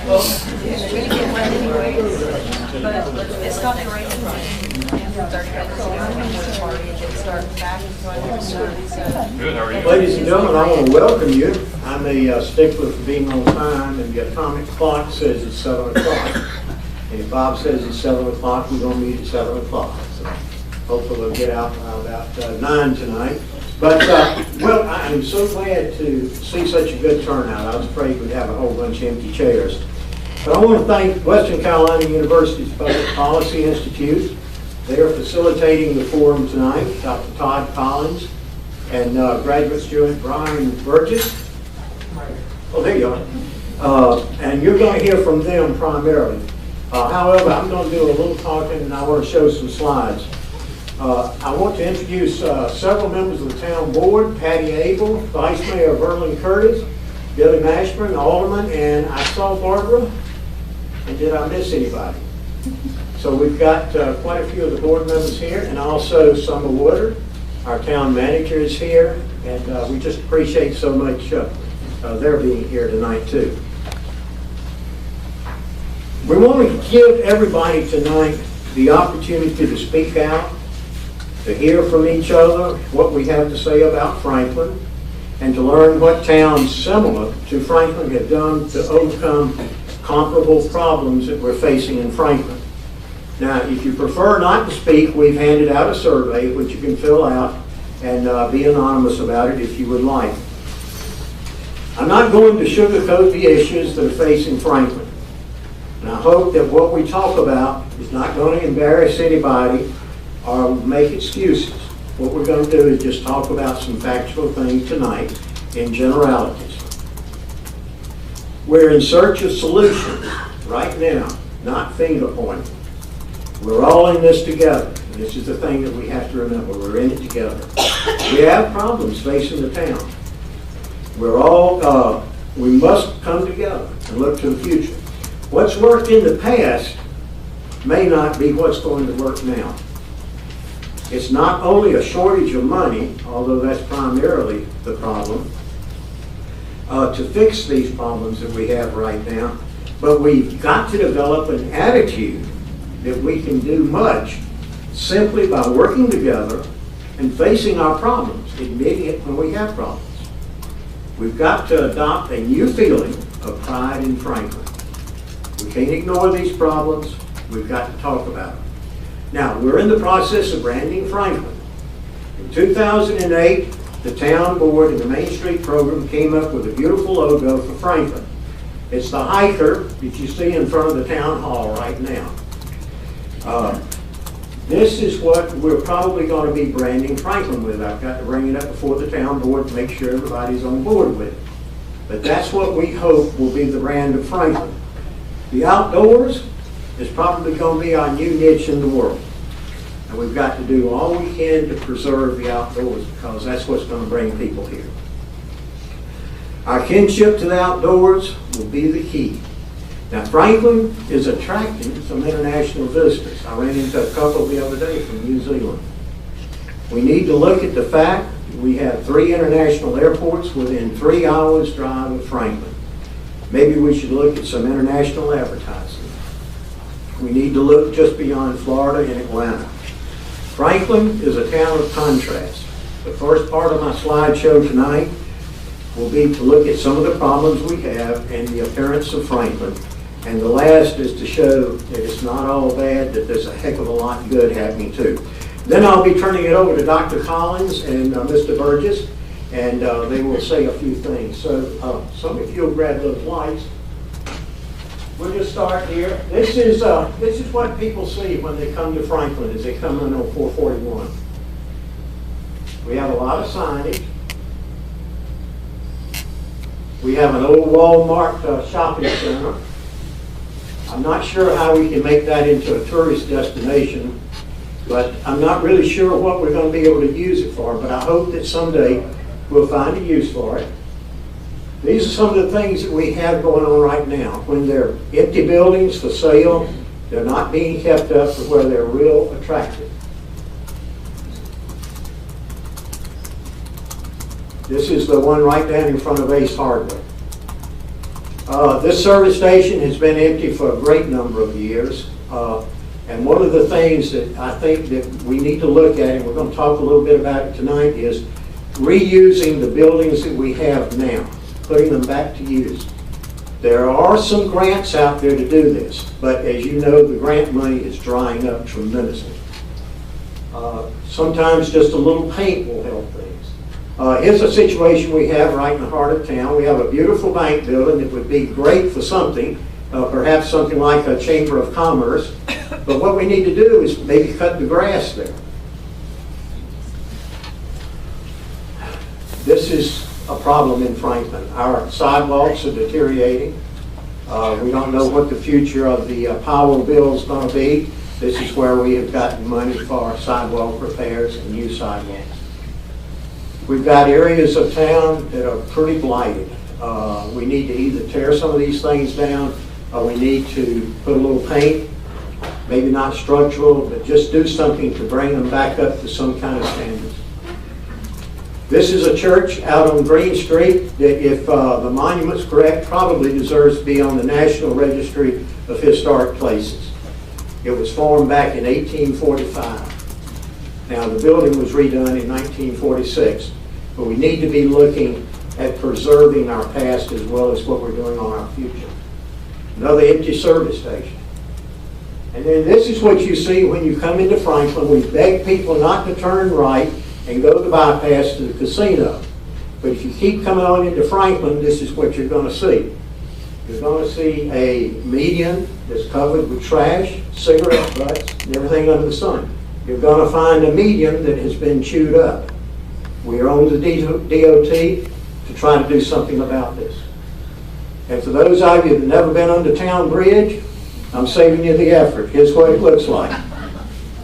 Well, it's going to get wet anyways, but it stopped raining like 30 minutes ago before the party and it started back. Good, how are you? Ladies and gentlemen, I want to welcome you. I'm a stickler for being on time, and the atomic clock says it's 7 o'clock. And if Bob says it's 7 o'clock, we're going to meet at 7 o'clock. So hopefully we'll get out about 9 tonight. But, well, I'm so glad to see such a good turnout. I was afraid we'd have a whole bunch of empty chairs. But I want to thank Western Carolina University's Public Policy Institute. They are facilitating the forum tonight. Dr. Todd Collins and graduate student Brian Burgess. Oh, there you are. And you're going to hear from them primarily. However, I'm going to do a little talking and I want to show some slides. I want to introduce several members of the town board: Patty Abel, Vice Mayor Verlin Curtis, Billy Mashburn, Alderman, and I saw Barbara. And did I miss anybody? So we've got quite a few of the board members here, and also Summer Woodard, our town manager, is here, and we just appreciate so much their being here tonight too. We want to give everybody tonight the opportunity to speak out, to hear from each other what we have to say about Franklin, and to learn what towns similar to Franklin have done to overcome comparable problems that we're facing in Franklin. Now, if you prefer not to speak, we've handed out a survey which you can fill out and be anonymous about it if you would like. I'm not going to sugarcoat the issues that are facing Franklin. And I hope that what we talk about is not going to embarrass anybody or make excuses. What we're going to do is just talk about some factual things tonight in generalities. We're in search of solutions right now, not finger pointing. We're all in this together. And this is the thing that we have to remember. We're in it together. We have problems facing the town. We're all, we must come together and look to the future. What's worked in the past may not be what's going to work now. It's not only a shortage of money, although that's primarily the problem, to fix these problems that we have right now, but we've got to develop an attitude that we can do much simply by working together and facing our problems, admitting it when we have problems. We've got to adopt a new feeling of pride in Franklin. We can't ignore these problems. We've got to talk about them. Now, we're in the process of branding Franklin. In 2008, the town board and the Main Street program came up with a beautiful logo for Franklin. It's the hiker that you see in front of the town hall right now. This is what we're probably going to be branding Franklin with. I've got to bring it up before the town board to make sure everybody's on board with it. But that's what we hope will be the brand of Franklin. The outdoors is probably going to be our new niche in the world. And we've got to do all we can to preserve the outdoors because that's what's going to bring people here. Our kinship to the outdoors will be the key. Now, Franklin is attracting some international visitors. I ran into a couple the other day from New Zealand. We need to look at the fact that we have 3 international airports within 3 hours drive of Franklin. Maybe we should look at some international advertising. We need to look just beyond Florida and Atlanta. Franklin is a town of contrast. The first part of my slideshow tonight will be to look at some of the problems we have and the appearance of Franklin. And the last is to show that it's not all bad, that there's a heck of a lot good happening too. Then I'll be turning it over to Dr. Collins and Mr. Burgess, and they will say a few things. So some of you will grab those lights. We'll just start here. This is what people see when they come to Franklin as they come in on 441. We have a lot of signage. We have an old Walmart shopping center. I'm not sure how we can make that into a tourist destination, but I'm not really sure what we're going to be able to use it for, but I hope that someday we'll find a use for it. These are some of the things that we have going on right now. When they're empty buildings for sale, they're not being kept up to where they're real attractive. This is the one right down in front of Ace Hardware. This service station has been empty for a great number of years. And one of the things that I think that we need to look at, and we're going to talk a little bit about it tonight, is reusing the buildings that we have now, putting them back to use. There are some grants out there to do this, but as you know, the grant money is drying up tremendously. Sometimes just a little paint will help things. Here's a situation we have right in the heart of town. We have a beautiful bank building that would be great for something, perhaps something like a Chamber of Commerce, but what we need to do is maybe cut the grass there. This is a problem in Franklin. Our sidewalks are deteriorating. We don't know what the future of the Powell bill is going to be. This is where we have gotten money for sidewalk repairs and new sidewalks. We've got areas of town that are pretty blighted. We need to either tear some of these things down, or we need to put a little paint, maybe not structural, but just do something to bring them back up to some kind of standards. This is a church out on Green Street that, if the monument's correct, probably deserves to be on the National Registry of Historic Places. It was formed back in 1845. Now, the building was redone in 1946, but we need to be looking at preserving our past as well as what we're doing on our future. Another empty service station. And then this is what you see when you come into Franklin. We beg people not to turn right and go the bypass to the casino. But if you keep coming on into Franklin, this is what you're going to see. You're going to see a median that's covered with trash, cigarette butts, and everything under the sun. You're going to find a median that has been chewed up. We are on the DOT to try to do something about this. And for those of you that have never been on the Town Bridge, I'm saving you the effort. Here's what it looks like.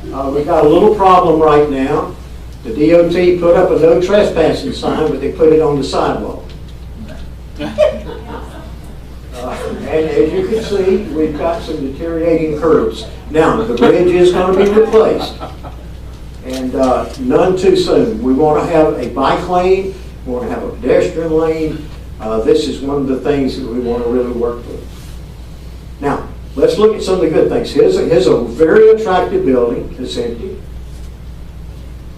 We've got a little problem right now. The DOT put up a no trespassing sign, but they put it on the sidewalk. And as you can see, we've got some deteriorating curbs. Now, the bridge is going to be replaced, and none too soon. We want to have a bike lane, we want to have a pedestrian lane. This is one of the things that we want to really work with. Now, let's look at some of the good things. Here's a very attractive building that's empty.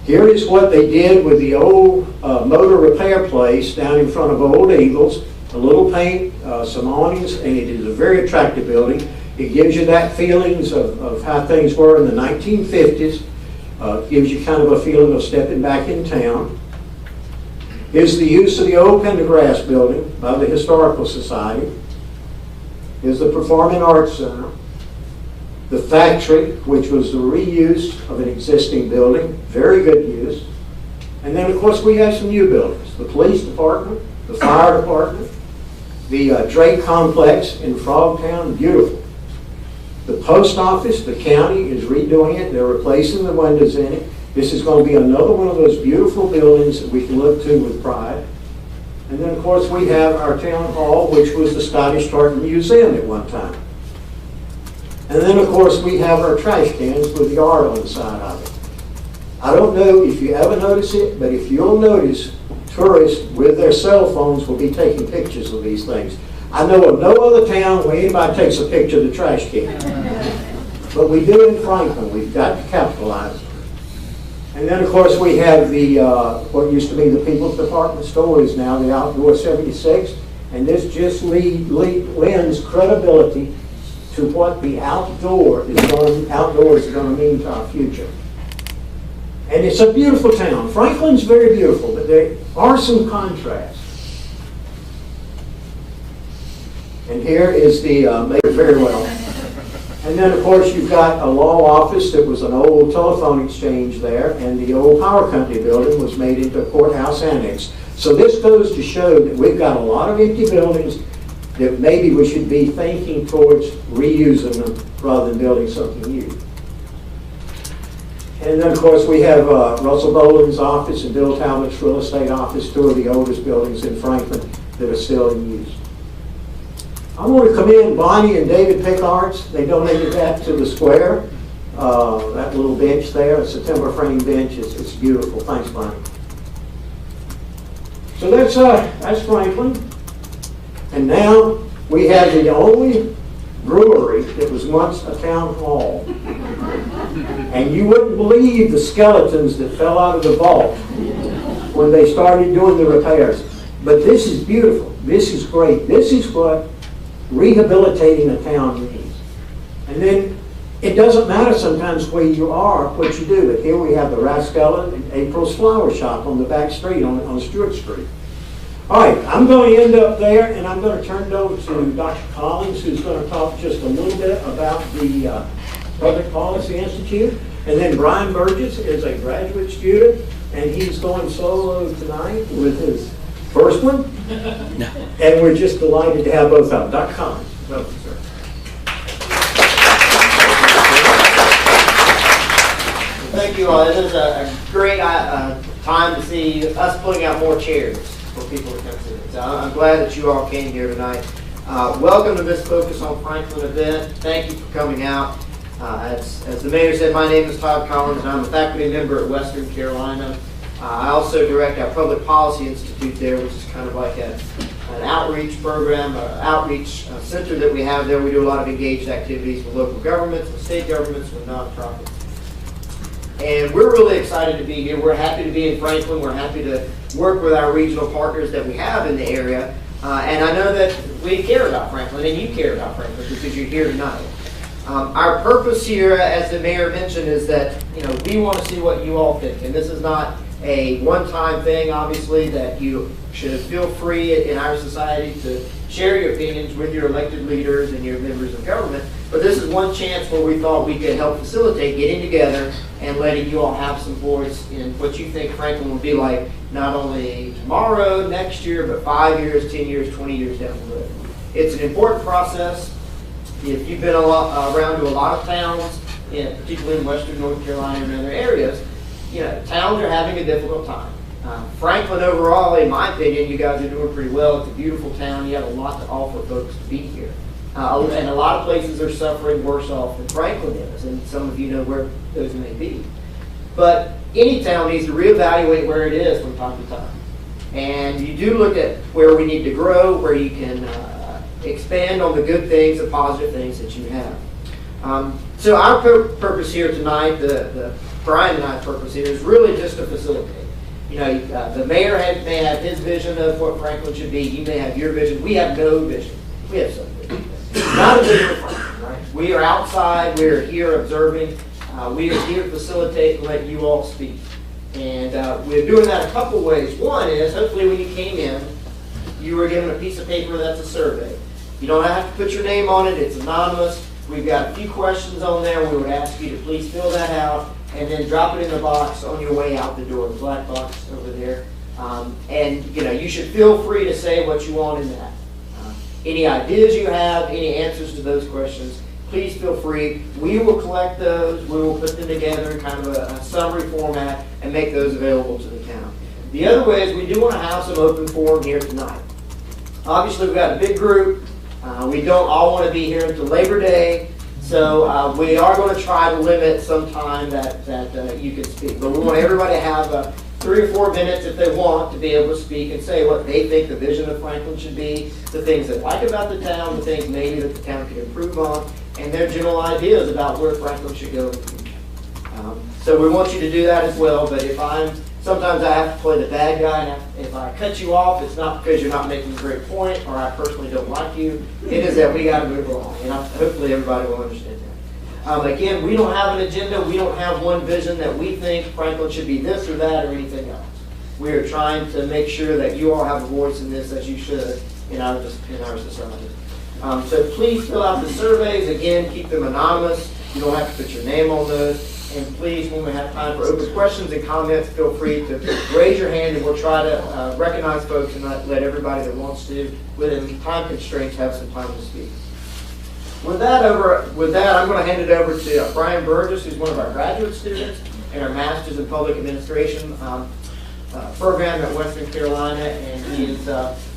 Here is what they did with the old motor repair place down in front of Old Eagles. A little paint, some awnings, and it is a very attractive building. It gives you that feelings of how things were in the 1950s. Gives you kind of a feeling of stepping back in town. Here's the use of the old Pendergrass building by the Historical Society. Here's the Performing Arts Center. The factory, which was the reuse of an existing building, very good use. And then, of course, we have some new buildings. The police department, the fire department, the Drake complex in Frogtown, beautiful. The post office, the county is redoing it. They're replacing the windows in it. This is going to be another one of those beautiful buildings that we can look to with pride. And then, of course, we have our town hall, which was the Scottish Tartan Museum at one time. And then, of course, we have our trash cans with the art on the side of it. I don't know if you ever notice it, but if you'll notice, tourists with their cell phones will be taking pictures of these things. I know of no other town where anybody takes a picture of the trash can. But we do in Franklin. We've got to capitalize. And then, of course, we have the what used to be the People's Department store is now the Outdoor 76. And this just lends credibility to what the outdoors are going to mean to our future. And it's a beautiful town. Franklin's very beautiful, but there are some contrasts. And here is the, made very well. And then, of course, you've got a law office that was an old telephone exchange there, and the old power company building was made into a courthouse annex. So this goes to show that we've got a lot of empty buildings that maybe we should be thinking towards reusing them rather than building something new. And then, of course, we have Russell Boland's office and Bill Talbot's real estate office, two of the oldest buildings in Franklin that are still in use. I want to commend Bonnie and David Pickards. They donated that to the square, that little bench there. It's a timber frame bench. It's beautiful. Thanks, Bonnie. So that's Franklin. And now We had the only brewery that was once a town hall. And you wouldn't believe the skeletons that fell out of the vault when they started doing the repairs. But this is beautiful. This is great. This is what rehabilitating a town means. And then it doesn't matter sometimes where you are, what you do. But here we have the Raskella and April's Flower Shop on the back street, on Stewart Street. All right, I'm going to end up there, and I'm going to turn it over to Dr. Collins, who's going to talk just a little bit about the Public Policy Institute. And then Brian Burgess is a graduate student, and he's going solo tonight with his first one. And we're just delighted to have both of them. Dr. Collins, welcome, sir. Thank you all. This is a great time to see us putting out more chairs for people to come to. So I'm glad that you all came here tonight. Welcome to this Focus on Franklin event. Thank you for coming out. As the mayor said, my name is Todd Collins, and I'm a faculty member at Western Carolina. I also direct our Public Policy Institute there, which is kind of like an outreach program, an outreach center that we have there. We do a lot of engaged activities with local governments, with state governments, with nonprofits. And we're really excited to be here. We're happy to be in Franklin. We're happy to work with our regional partners that we have in the area. And I know that we care about Franklin, and you care about Franklin because you're here tonight. Our purpose here, as the mayor mentioned, is that we want to see what you all think. And this is not a one-time thing, obviously, that you should feel free in our society to share your opinions with your elected leaders and your members of government. But this is one chance where we thought we could help facilitate getting together and letting you all have some voice in what you think Franklin will be like, not only tomorrow, next year, but 5 years, 10 years, 20 years down the road. It's an important process. If you've been around to a lot of towns, particularly in Western North Carolina and other areas, towns are having a difficult time. Franklin overall, in my opinion, you guys are doing pretty well. It's a beautiful town. You have a lot to offer folks to be here. And a lot of places are suffering worse off than Franklin is, and some of you know where those may be. But any town needs to reevaluate where it is from time to time. And you do look at where we need to grow, where you can expand on the good things, the positive things that you have. So our purpose here tonight, the Brian and I's purpose here, is really just to facilitate. The mayor may have his vision of what Franklin should be. You may have your vision. We have no vision. We have some vision. Not a vision of Franklin, right? We are outside. We are here observing. We are here to facilitate and let you all speak. And we're doing that a couple ways. One is, hopefully when you came in, you were given a piece of paper that's a survey. You don't have to put your name on it. It's anonymous. We've got a few questions on there. We would ask you to please fill that out and then drop it in the box on your way out the door, the black box over there. And you should feel free to say what you want in that. Any ideas you have, any answers to those questions, please feel free. We will collect those. We will put them together in kind of a summary format and make those available to the town. The other way is we do want to have some open forum here tonight. Obviously, we've got a big group. We don't all want to be here until Labor Day. So we are going to try to limit some time that you can speak. But we want everybody to have 3 or 4 minutes if they want to be able to speak and say what they think the vision of Franklin should be, the things they like about the town, the things maybe that the town could improve on, and their general ideas about where Franklin should go in the future. So we want you to do that as well. But sometimes I have to play the bad guy, and if I cut you off, it's not because you're not making a great point or I personally don't like you. It is that we got to move along, and hopefully everybody will understand that. Again, we don't have an agenda. We don't have one vision that we think Franklin should be this or that or anything else. We are trying to make sure that you all have a voice in this, as you should in our society. So please fill out the surveys. Again, keep them anonymous. You don't have to put your name on those. And please, when we have time for open questions and comments, feel free to raise your hand, and we'll try to recognize folks and let everybody that wants to, within time constraints, have some time to speak. With that, I'm going to hand it over to Brian Burgess, who's one of our graduate students in our Masters in Public Administration program at Western Carolina. And he is,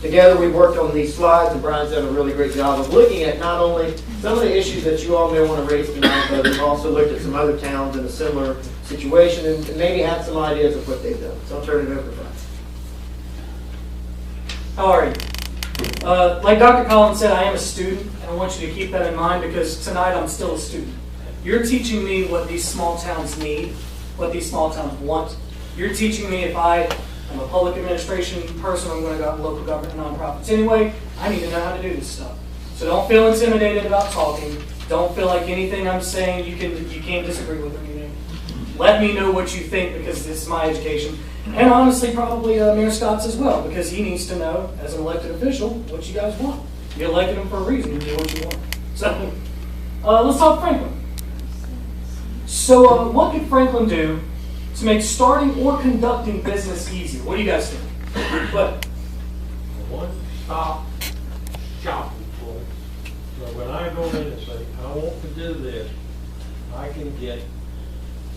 together we worked on these slides, and Brian's done a really great job of looking at not only some of the issues that you all may want to raise tonight, but we've also looked at some other towns in a similar situation and maybe have some ideas of what they've done. So I'll turn it over to Brian. How are you? Like Dr. Collins said, I am a student, and I want you to keep that in mind because tonight I'm still a student. You're teaching me what these small towns need, what these small towns want. You're teaching me if I am a public administration person, I'm going to go out to local government and nonprofits anyway, I need to know how to do this stuff. So don't feel intimidated about talking. Don't feel like anything I'm saying you can't disagree with or anything. Let me know what you think because this is my education. And honestly, probably Mayor Scott's as well, because he needs to know, as an elected official, what you guys want. You elected him for a reason, you do what you want. So, let's talk Franklin. So, what could Franklin do to make starting or conducting business easier? What do you guys think? What? One-stop shopping point. So when I go in and say, I want to do this, I can get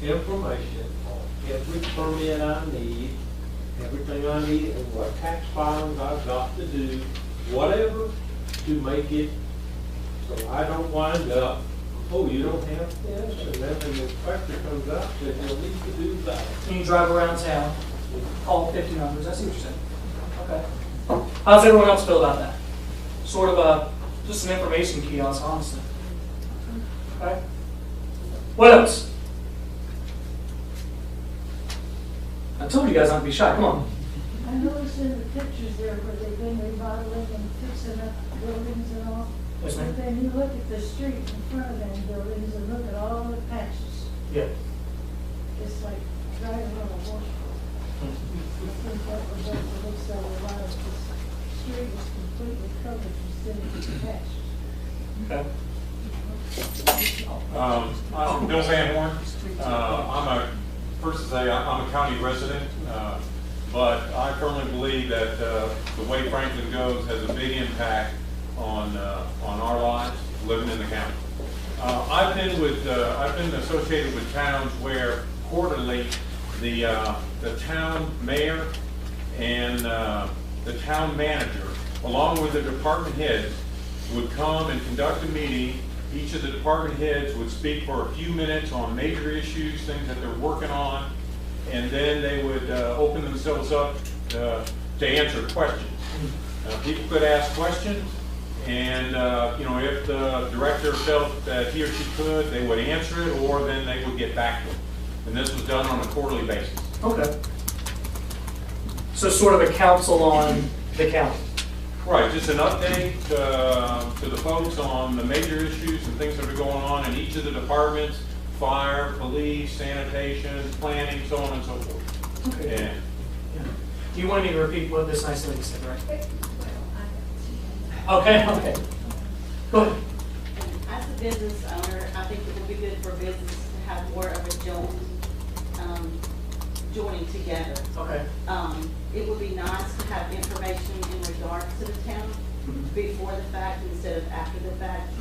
information on every permit I need, everything I need, and what tax filings I've got to do, whatever, to make it so I don't wind up, oh, you don't have this, and then the inspector comes up and says, you'll need to do that. When you drive around town, call 50 numbers. I see what you're saying. Okay. How does everyone else feel about that? Sort of just an information kiosk, honestly. Okay. What else? I told you guys not to be shy. Come on. I noticed in the pictures there where they've been remodeling and fixing up buildings and all. Yes, ma'am. But then you look at the street in front of them buildings and look at all the patches. Yeah. It's like driving on a washboard. I think that was what it looks like a lot of this street is completely covered instead of patches. Okay. I'm Bill Van Horn. First to say, I'm a county resident, but I firmly believe that the way Franklin goes has a big impact on our lives living in the county. I've been associated with towns where quarterly the town mayor and the town manager, along with the department heads, would come and conduct a meeting. Each of the department heads would speak for a few minutes on major issues, things that they're working on, and then they would open themselves up to answer questions. People could ask questions, and if the director felt that he or she could, they would answer it, or then they would get back to it. And this was done on a quarterly basis. Okay. So sort of a council on the county. Right, just an update to the folks on the major issues and things that are going on in each of the departments: fire, police, sanitation, planning, so on and so forth. Okay. Yeah. You wanted me to repeat what this nice lady said, right? Okay. Go ahead. As a business owner, I think it would be good for business to have more of a joining together. Okay. It would be nice to have information in regards to the town before the fact instead of after the fact,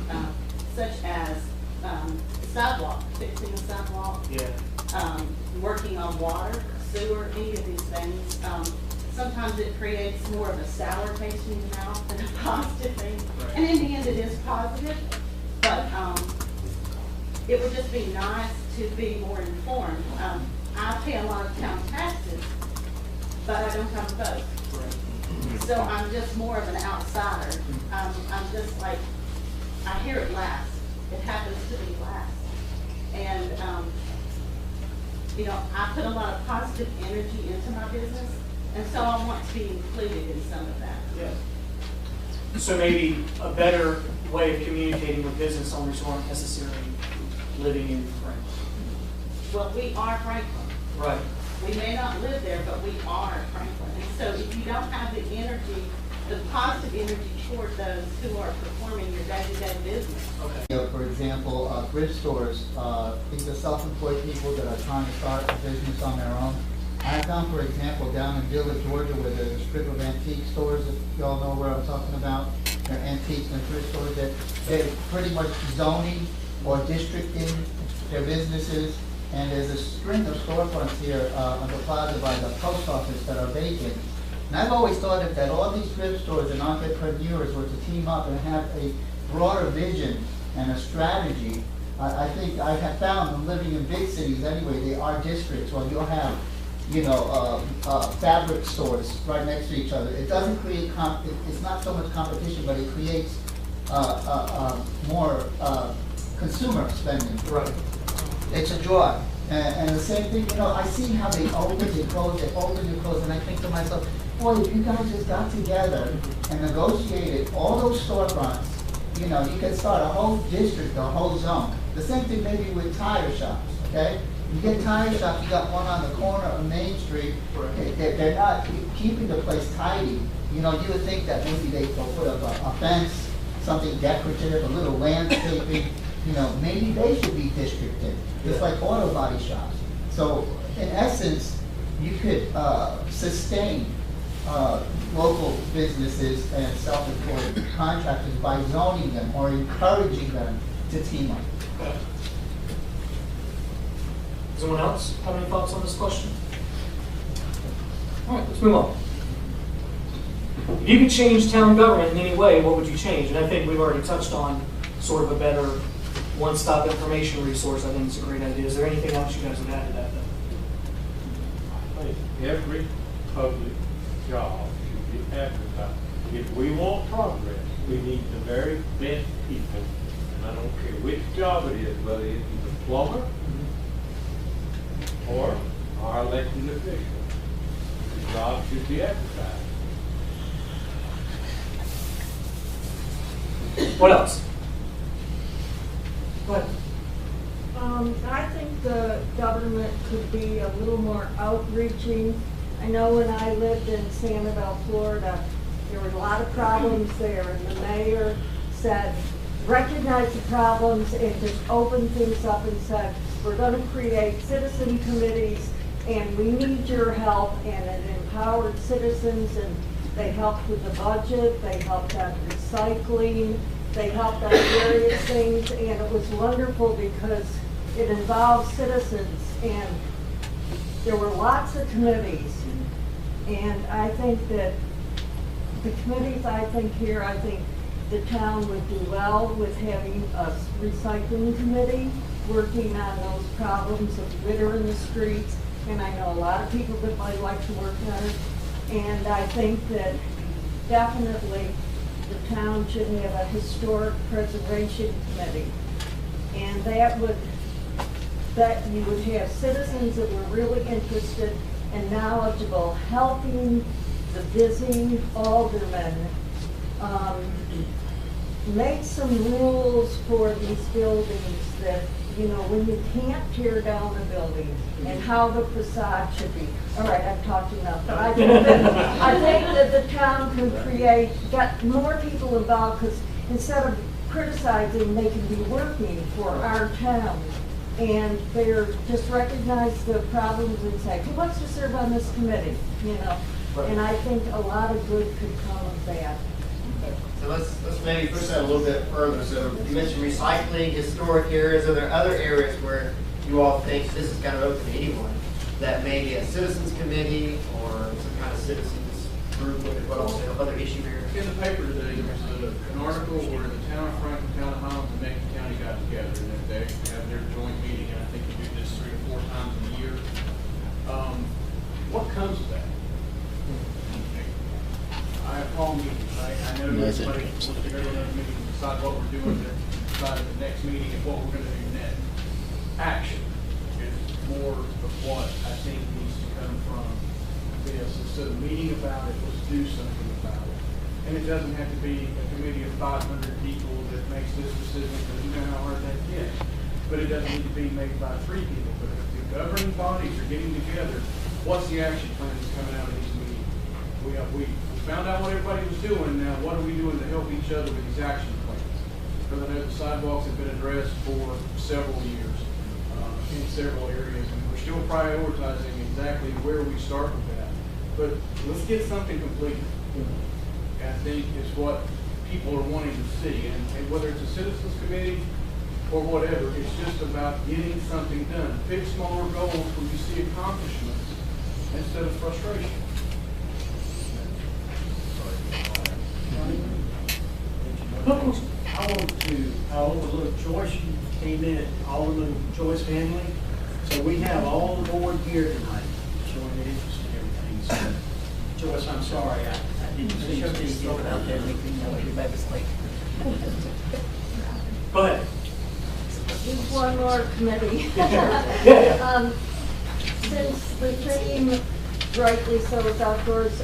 such as sidewalk, fixing a sidewalk, working on water, sewer, any of these things. Sometimes it creates more of a sour taste in your mouth than a positive thing. Right. And in the end, it is positive, but it would just be nice to be more informed. I pay a lot of town taxes, but I don't have a vote. Right. So I'm just more of an outsider. I'm just like, I hear it last. It happens to be last. And, I put a lot of positive energy into my business, and so I want to be included in some of that. Yeah. So maybe a better way of communicating with business owners who aren't necessarily living in Franklin. Well, we are Franklin. Right. We may not live there, but we are Franklin. And so if you don't have the energy, the positive energy toward those who are performing your day-to-day business. Okay. For example, thrift stores, these are self-employed people that are trying to start a business on their own. I found, for example, down in Village, Georgia, where there's a strip of antique stores, if y'all know where I'm talking about, they're antiques and thrift stores, that they're pretty much zoning or districting their businesses. And there's a string of storefronts here on the plaza by the post office that are vacant. And I've always thought that all these thrift stores and entrepreneurs were to team up and have a broader vision and a strategy. I think I have found, living in big cities anyway, they are districts, where you'll have fabric stores right next to each other. It doesn't create, it's not so much competition, but it creates more consumer spending. Right. It's a draw. And the same thing, I see how they open and close, and I think to myself, boy, if you guys just got together and negotiated all those storefronts, you could start a whole district, a whole zone. The same thing maybe with tire shops, okay? You get tire shops, you got one on the corner of Main Street, they're not keeping the place tidy. You would think that maybe they'll put up a fence, something decorative, a little landscaping, maybe they should be districted, just like auto body shops. So in essence, you could sustain local businesses and self-employed contractors by zoning them or encouraging them to team up. Does anyone else have any thoughts on this question? All right, let's move on. If you could change town government in any way, what would you change? And I think we've already touched on sort of a better one-stop information resource. I think it's a great idea. Is there anything else you guys would add to that? I think every public job should be advertised. If we want progress, we need the very best people. And I don't care which job it is, whether it's a plumber or our elected official. The job should be advertised. What else? Go ahead. I think the government could be a little more outreaching. I know when I lived in Sanibel, Florida, there were a lot of problems there, and the mayor said, recognize the problems and just open things up and said, we're going to create citizen committees and we need your help, and it empowered citizens, and they helped with the budget, they helped on recycling, they helped on various things, and it was wonderful because it involved citizens, and there were lots of committees. And I think that the committees, I think the town would do well with having a recycling committee working on those problems of litter in the streets. And I know a lot of people that might like to work on it. And I think that definitely the town should have a historic preservation committee. And that you would have citizens that were really interested and knowledgeable, helping the busy aldermen make some rules for these buildings that, when you can't tear down a building and how the facade should be. All right, I've talked enough, but I think that the town can get more people involved, because instead of criticizing, they can be working for our town. And they're just recognize the problems and say, who wants to serve on this committee? And I think a lot of good could come of that. So let's maybe push that a little bit further. So you mentioned recycling, historic areas. Are there other areas where you all think this is kind of open to anyone, that maybe a citizens committee or some kind of citizens group, what else, other issue here? In the paper today, there's an article where the town of Franklin, town of Highlands, and Macon County got together, and they have their joint meeting, and I think you do this 3 or 4 times a year. What comes of that? I have call meetings, right? I know everybody wants to go to another meeting, decide what we're doing, decide at the next meeting and what we're going to do next. Action is more of what I think needs to come from this. Instead of meeting about it, let's do something about it. And it doesn't have to be a committee of 500 people that makes this decision, because you know how hard that gets. But it doesn't need to be made by 3 people. But if the governing bodies are getting together, what's the action plan that's coming out of these meetings? We found out what everybody was doing. Now, what are we doing to help each other with these action plans? Because I know the sidewalks have been addressed for several years in several areas, and we're still prioritizing exactly where we start with that. But let's get something completed. I think is what people are wanting to see, and whether it's a citizens committee or whatever, it's just about getting something done. Pick smaller goals where you see accomplishments instead of frustration. I overlooked Joyce came in, Alderman Joyce family. So we have all the board here tonight. showing interest in everything. So, Joyce, I'm sorry, I didn't see you throw it out there, make me know your baby's late. Go ahead. Just one more committee. Yeah. Since the theme, rightly so, is outdoors,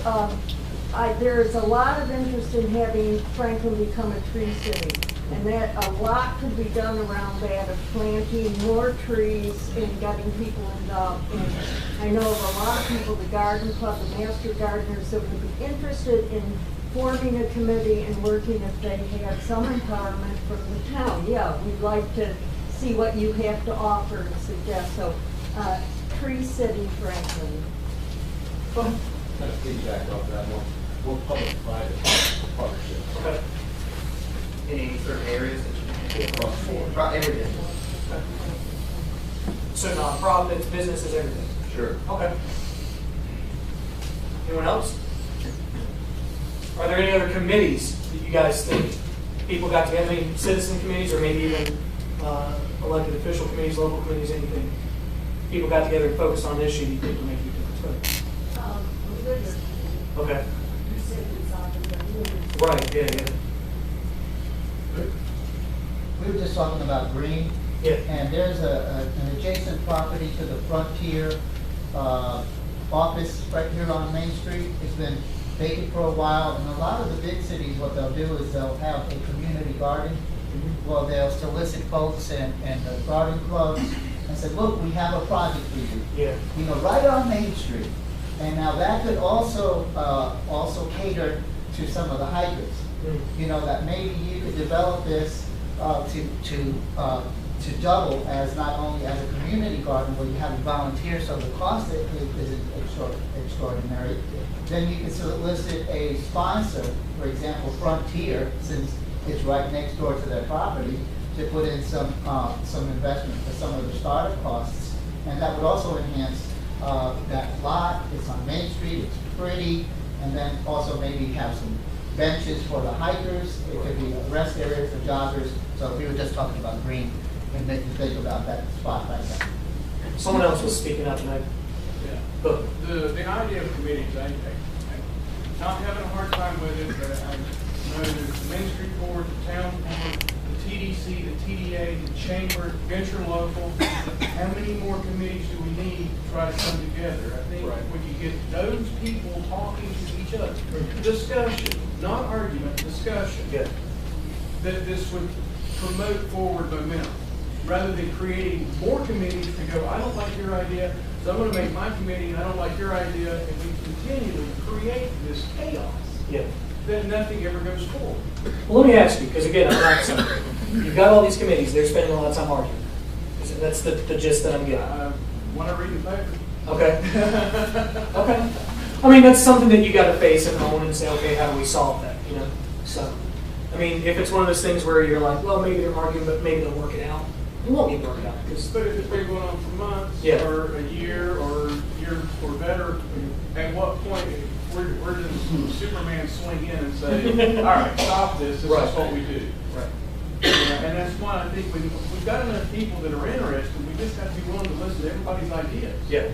there's a lot of interest in having Franklin become a tree city. And that a lot could be done around that, of planting more trees and getting people involved. And I know of a lot of people, the garden club, the master gardeners, that would be interested in forming a committee and working if they had some empowerment from the town. Yeah, we'd like to see what you have to offer and suggest. So, Tree City Franklin. Kind of feedback off that one. More public-private partnerships. Okay. Any certain areas that you Across the board. everything. So nonprofits, businesses, everything. Sure. Okay. Anyone else? Are there any other committees that you guys think people got together? I mean, citizen committees or maybe even elected official committees, local committees, anything? People got together and focused on an issue you think will make a difference. Okay. Right, yeah. We were just talking about green. Yeah. And there's an adjacent property to the Frontier office right here on Main Street. It's been vacant for a while, and a lot of the big cities, what they'll do is they'll have a community garden. Well, they'll solicit folks and the garden clubs and say, look, we have a project for you. Yeah. You know, right on Main Street. And now that could also cater to some of the hikers. You know, that maybe you could develop this to double as not only as a community garden where you have volunteers, so the cost isn't extraordinary. Then you can solicit a sponsor, for example, Frontier, since it's right next door to their property, to put in some investment for some of the startup costs, and that would also enhance that lot. It's on Main Street, it's pretty, and then also maybe have some benches for the hikers. It could be rest areas for joggers. So if we were just talking about green, and then you think about that spot right there. Someone else was speaking out tonight. Yeah. But The idea of committees, I'm not having a hard time with it, but I know there's the Main Street Board, the Town Board, the TDC, the TDA, the Chamber, Venture Local. How many more committees do we need to try to come together? I think when you get those people talking to each other, discussion, not argument, discussion, yeah. that this would promote forward momentum, rather than creating more committees to go, I don't like your idea, so I'm going to make my committee, and I don't like your idea, and we continually create this chaos. Yeah. Then nothing ever goes forward. Well, let me ask you, because again, I'm not saying, you've got all these committees, they're spending a lot of time arguing. That's the gist that I'm getting. When I read the paper. Okay. Okay. I mean, that's something that you got to face and own and say, okay, how do we solve that? You know. So, I mean, if it's one of those things where you're like, well, maybe they're arguing, but maybe they'll work it out. It won't get worked out. But if it's been going on for months, Yeah. or a year or better, at what point, where does Superman swing in and say, all right, stop this, this is what we do? Right. And that's why I think we've got enough people that are interested, we just have to be willing to listen to everybody's ideas. Yeah.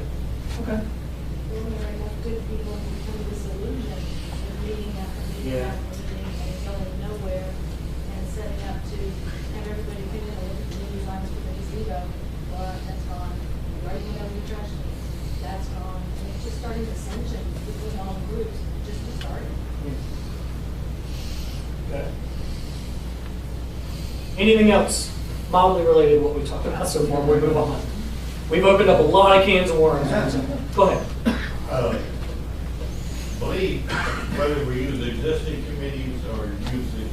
Okay. When there are enough good people who become disillusioned with meeting after meeting Yeah. after meeting and going nowhere and setting up to have everybody pick up the community lines for the gazebo, well, that's gone. Right, you know, the trash, that's gone. And it's just starting dissension between all the groups, just to start it. Okay. Anything else mildly related to what we talked about so far? We move on. We've opened up a lot of cans of worms. Go ahead. Believe whether we use existing committees or use the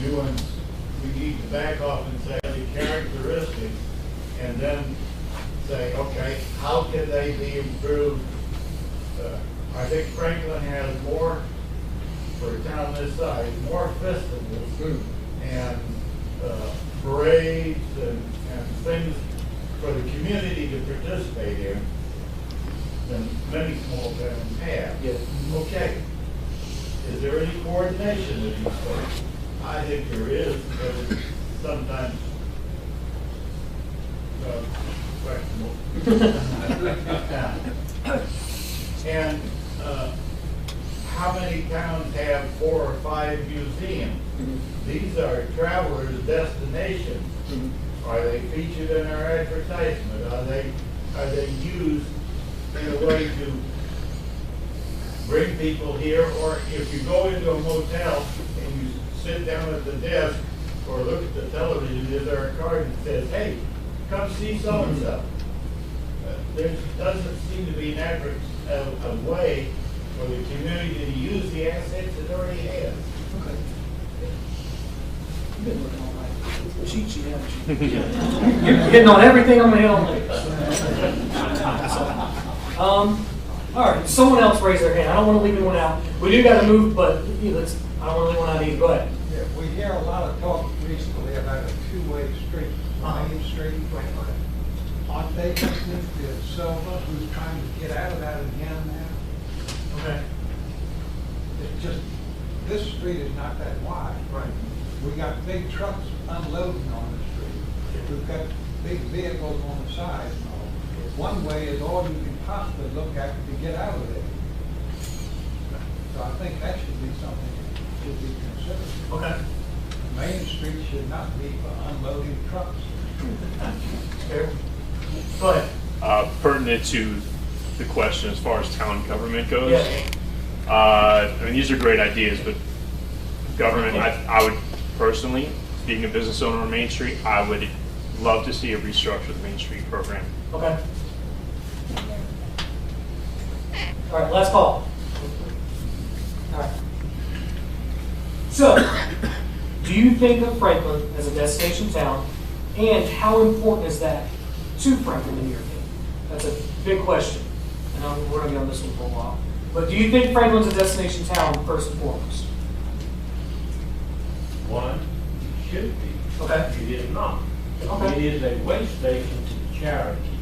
new ones, we need to back off and say the characteristics, and then say, okay, how can they be improved? I think Franklin has more, for a town this size, more festivals and parades and things for the community to participate in than many small towns have. Yeah. Okay. Is there any coordination of these things? I think there is, but it's sometimes questionable. And how many towns have 4 or 5 museums? These are travelers' destinations. Are they featured in our advertisement? Are they used in a way to bring people here? Or if you go into a motel and you sit down at the desk or look at the television, is there a card that says, hey, come see so-and-so? There doesn't seem to be a way for the community to use the assets it already has. Okay. You've been looking all night. Cheat sheet, haven't you? You're hitting on everything I'm gonna hit on later. All right, someone else raised their hand. I don't want to leave anyone out. We do got to move, but I don't want to leave anyone out either. Go ahead. Yeah, we hear a lot of talk recently about a two-way street, Main Street. Aren't they listening to Silva, who's trying to get out of that again now? Okay. It's just, this street is not that wide. Right. We got big trucks unloading on the street. We've got big vehicles on the side and all. One way is all you can possibly look at to get out of there. So I think that should be something that should be considered. Okay. Main Street should not be for unloading trucks. Go ahead. Pertinent to the question as far as town government goes. Yeah. I mean, these are great ideas, but government, I would personally, being a business owner on Main Street, I would love to see a restructure of the Main Street program. Okay. All right, last call. All right. So, do you think of Franklin as a destination town, and how important is that to Franklin in your opinion? That's a big question, and we're going to be on this one for a while. But do you think Franklin's a destination town first and foremost? One, it should be. Okay. It is not. Okay. It is a way station to charity.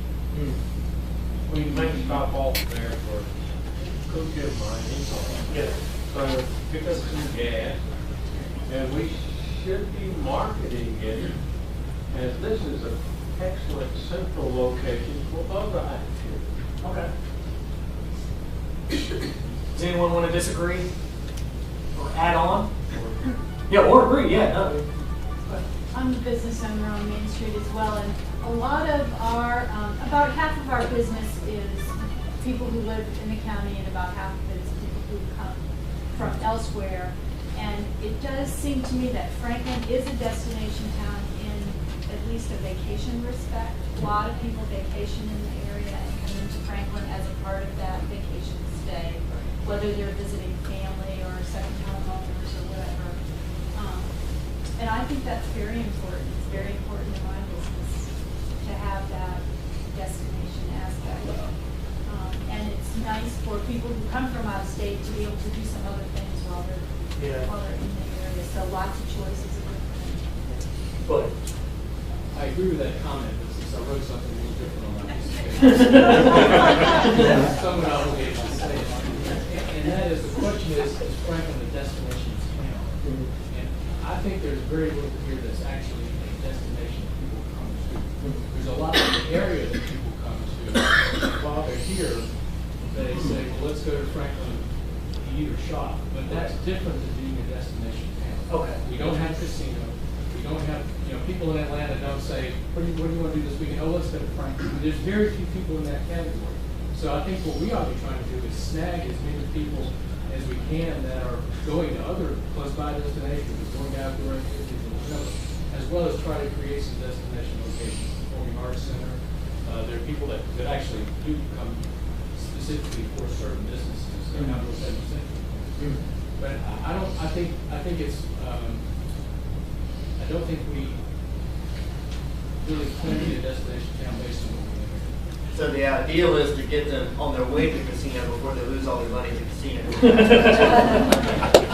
We may stop off there for cook and mining. Yeah. So pick up some gas, and we should be marketing it as this is an excellent central location for other activities. Okay. Does anyone want to disagree or add on? Yeah, or agree, yeah. No. I'm a business owner on Main Street as well, and a lot of our, about half of our business is people who live in the county, and about half of it is people who come from elsewhere. And it does seem to me that Franklin is a destination town in at least a vacation respect. A lot of people vacation in the area and come into Franklin as a part of that vacation stay, whether they're visiting family or second-time owners or whatever. And I think that's very important. It's very important in my business to have that destination aspect. And it's nice for people who come from out of state to be able to do some other things while they're in the area. So lots of choices of different things. But I agree with that comment, but since I wrote something a little different on that piece of paper, someone obligated to say it. And that is, the question is Franklin a destination town? And I think there's very little here that's actually a destination that people come to. There's a lot of area that people come to. While they're here, they say, well, let's go to Franklin to eat or shop. But that's different than being a destination town. Okay. We don't have casino. We don't have, people in Atlanta don't say, what do you want to do this weekend? Oh, let's go to Franklin. There's very few people in that category. So I think what we ought to be trying to do is snag as many people as we can that are going to other close by destinations, going to outdoor activities and whatever, as well as try to create some destination locations. Performing Arts Center. There are people that actually do come specifically for certain businesses. They're not real central. But I think it's I don't think we really plan to be a destination town based on what we live. So the ideal is to get them on their way to the casino before they lose all their money at the casino. Is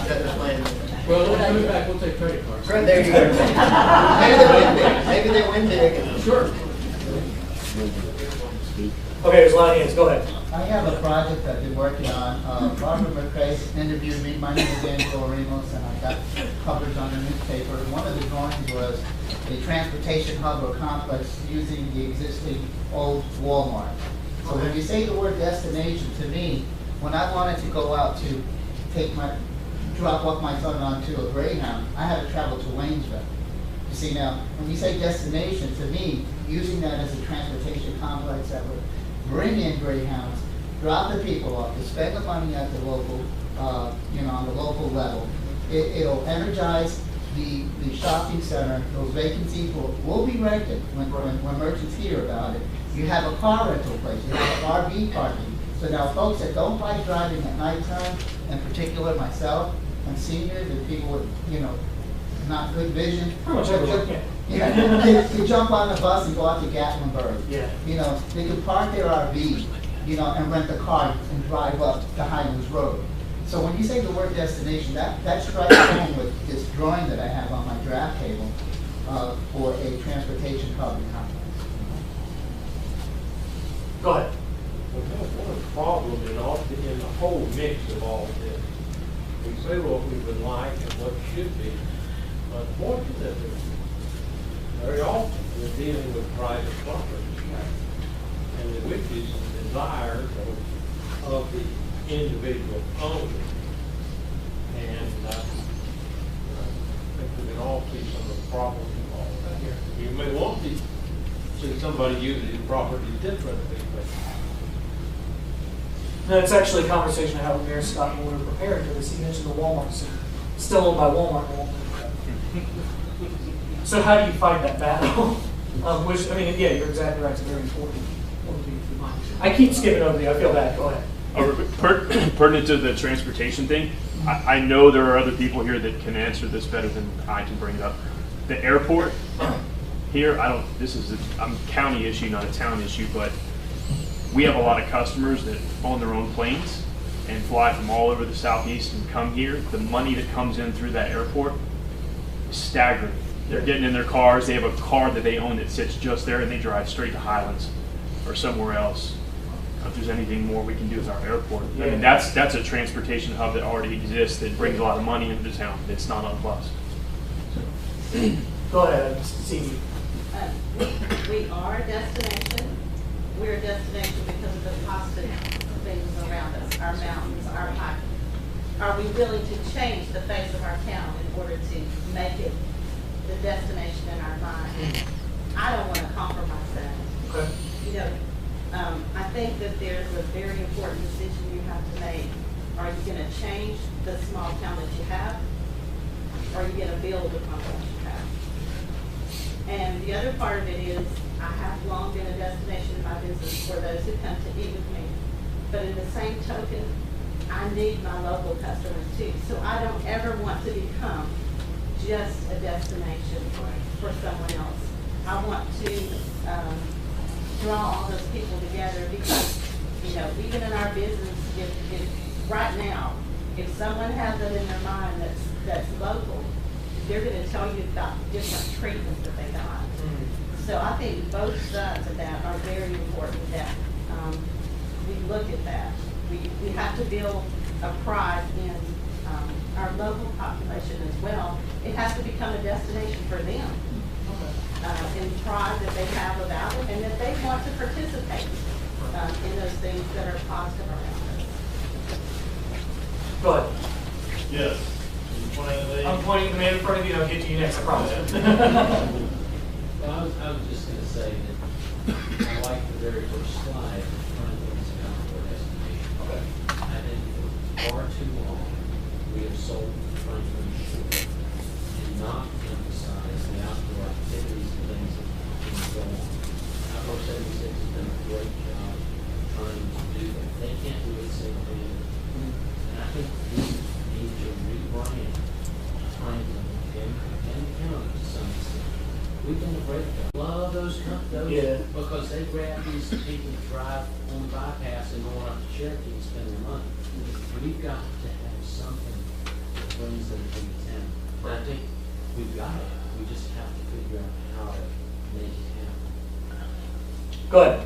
that the plan? Well, let's come back. We'll take credit cards. Right, there you go. Maybe they win big. Sure. Okay, there's a lot of hands. Go ahead. I have a project I've been working on. Barbara McCrae interviewed me. My name is Angelo Ramos, and I got coverage on the newspaper. One of the drawings was a transportation hub or complex using the existing old Walmart. So when you say the word destination, to me, When I wanted to go out to drop off my son onto a Greyhound, I had to travel to Waynesville. You see now, when you say destination, to me, using that as a transportation complex that would bring in Greyhounds, drop the people off, to spend the money at the local, on the local level. It'll energize the shopping center. Those vacancies will be rented when merchants hear about it. You have a car rental place, you have RV parking. So now folks that don't like driving at nighttime, in particular myself, and seniors and people with, not good vision. Pretty much everyone, They jump on the bus and go out to Gatlinburg. Yeah. They can park their RV, and rent a car and drive up to Highlands Road. So when you say the word destination, that strikes home with this drawing that I have on my draft table for a transportation carbon complex. Go ahead. One problem in the whole mix of all of this, we say what we would like and what should be. Unfortunately, very often we're dealing with private property and the wishes and desires of the individual owner. And I think we can all see some of the problems involved here. You may want to see somebody using property differently, but No, it's actually a conversation I had with Mayor Scott when we were preparing for this. He mentioned the Walmart Center, still owned by Walmart. So how do you fight that battle? Yeah, you're exactly right. It's very important. I keep skipping over you. I feel bad. Go ahead. Pertinent to the transportation thing, I know there are other people here that can answer this better than I can bring it up. The airport here, this is a county issue, not a town issue, but we have a lot of customers that own their own planes and fly from all over the southeast and come here. The money that comes in through that airport is staggering. They're getting in their cars, they have a car that they own that sits just there, and they drive straight to Highlands or somewhere else. If there's anything more we can do with our airport. I mean, that's a transportation hub that already exists that brings a lot of money into the town. It's not on bus. Go ahead, Stevie. We are a destination. We're a destination because of the positive things around us, our mountains, our hiking. Are we willing to change the face of our town in order to make it the destination in our mind? I don't want to compromise that. Okay. I think that there's a very important decision you have to make. Are you going to change the small town that you have? Or are you going to build upon what you have? And the other part of it is, I have long been a destination in my business for those who come to eat with me. But in the same token, I need my local customers too. So I don't ever want to become just a destination for someone else. I want to draw all those people together because, even in our business, if right now, if someone has it in their mind that's local, they're going to tell you about different treatments that they got. So I think both sides of that are very important that we look at that. We have to build a pride in our local population as well. It has to become a destination for them. And pride that they have about it and that they want to participate in those things that are positive around us. Go ahead. Yes. I'm pointing the man in front of you, and I'll get to you next, I promise. Well, I was just going to say that I like the very first slide, Franklin's outdoor destination. Okay. I think for far too long, we have sold Franklin short and not emphasized the outdoor activities and things that can go on. Outdoor 76 has done a great job trying to do that. They can't do it single-handedly. And I think we need to rebrand Franklin and county to some extent. We've done a great job. Love those because they grab these people that drive on the bypass and going up to Cherokee and spend their money. We've got to have something that brings them to the town. And I think we've got it. We just have to figure out how to make it happen. Go ahead.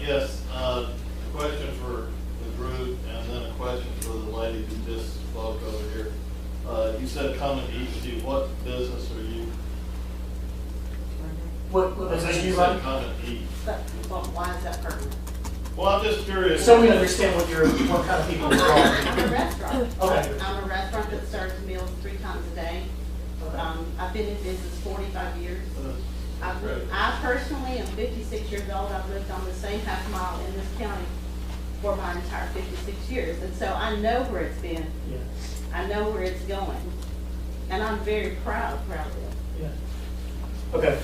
Yes, question for the group and then a question for the lady who just spoke over here. You said come and eat with you. What business are you? What business do you said run? come and eat. But why is that pertinent? Well, I'm just curious. So we understand what kind of people you are. I'm a restaurant. Okay. I'm a restaurant that serves meals 3 times a day. I've been in business 45 years. I personally am 56 years old. I've lived on the same half mile in this county for my entire 56 years. And so I know where it's been. Yeah. I know where it's going. And I'm very proud of it. Yeah. Okay.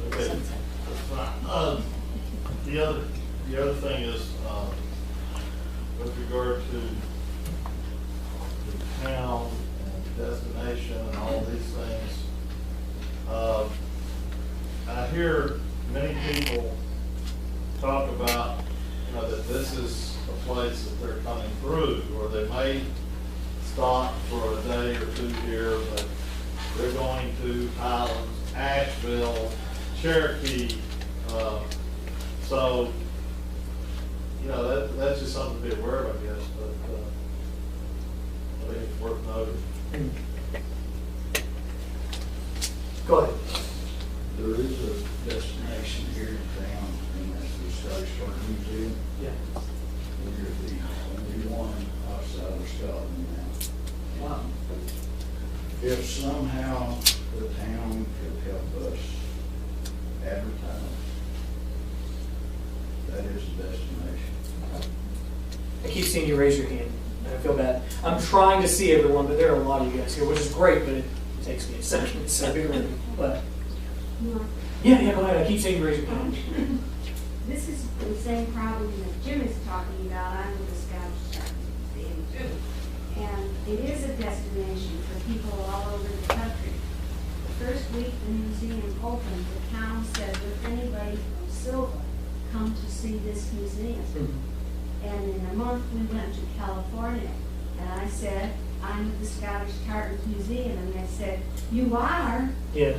Okay, that's fine. The other thing is, with regard to the town and destination and all these things, I hear many people talk about, that this is a place that they're coming through, or they may stop for a day or 2 here, but they're going to Highlands, Asheville, Cherokee, so, that's just something to be aware of, I guess, but, I think it's worth noting. Go ahead. There is a destination here in town, and that's the Scottish Art Museum. Yeah. We're the only one outside of Scotland now. Wow. If somehow the town could help us advertise, that is the destination. I keep seeing you raise your hand, and I feel bad. I'm trying to see everyone, but there are a lot of you guys here, which is great, but it takes me a second, so bear with me. But yeah, go ahead. I keep seeing you raise your hand. This is the same problem that Jim is talking about. I'm with the Scottish Art Museum too. And it is a destination for people all over the country. The first week the museum opened, the town said, would anybody from Silva come to see this museum? And in a month we went to California. And I said, I'm with the Scottish Art Museum. And they said, you are? Yeah.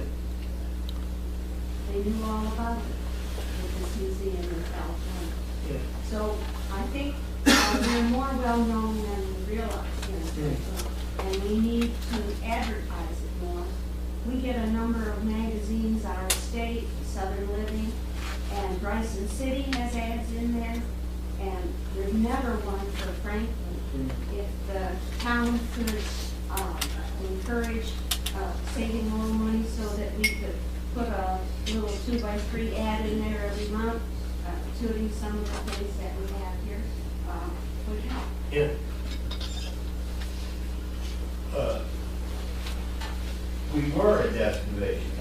They knew all about it with this museum in California. Yeah. So I think we're more well known than we realize. And we need to advertise it more. We get a number of magazines, Our State, Southern Living, and Bryson City has ads in there. And there's never one for Franklin. If the town could encourage saving more money so that we could put a little 2x3 ad in there every month, tuning some of the things that we have here, would help. Yeah. We were a destination.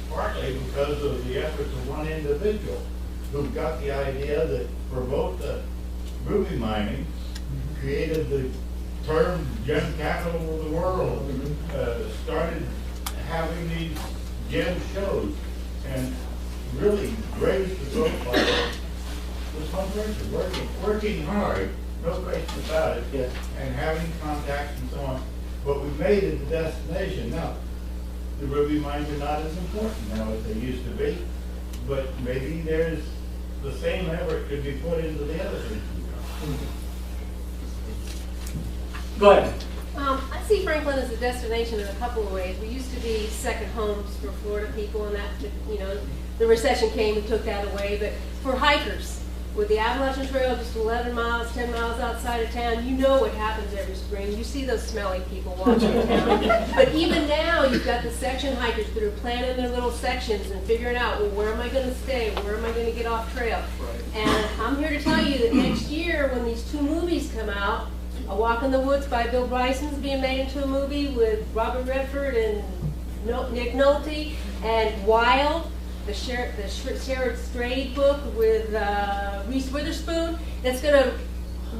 Partly because of the efforts of one individual who got the idea that provoked the ruby mining, created the term gem capital of the world, started having these gem shows, and really raised the profile of this one person, working hard, no question about it, and having contacts and so on. But we made it a destination. Now, the ruby mines are not as important now as they used to be, but maybe there's the same effort could be put into the other things. Go ahead. I see Franklin as a destination in a couple of ways. We used to be second homes for Florida people, and that, the recession came and took that away. But for hikers, with the Appalachian Trail just 11 miles, 10 miles outside of town, you know what happens every spring. You see those smelly people watching town. But even now, you've got the section hikers that are planning their little sections and figuring out, well, where am I going to stay? Where am I going to get off trail? And I'm here to tell you that next year, when these 2 movies come out, A Walk in the Woods by Bill Bryson's being made into a movie with Robert Redford and Nick Nolte, and Wild, the Sherrod Strayed book with Reese Witherspoon. That's going to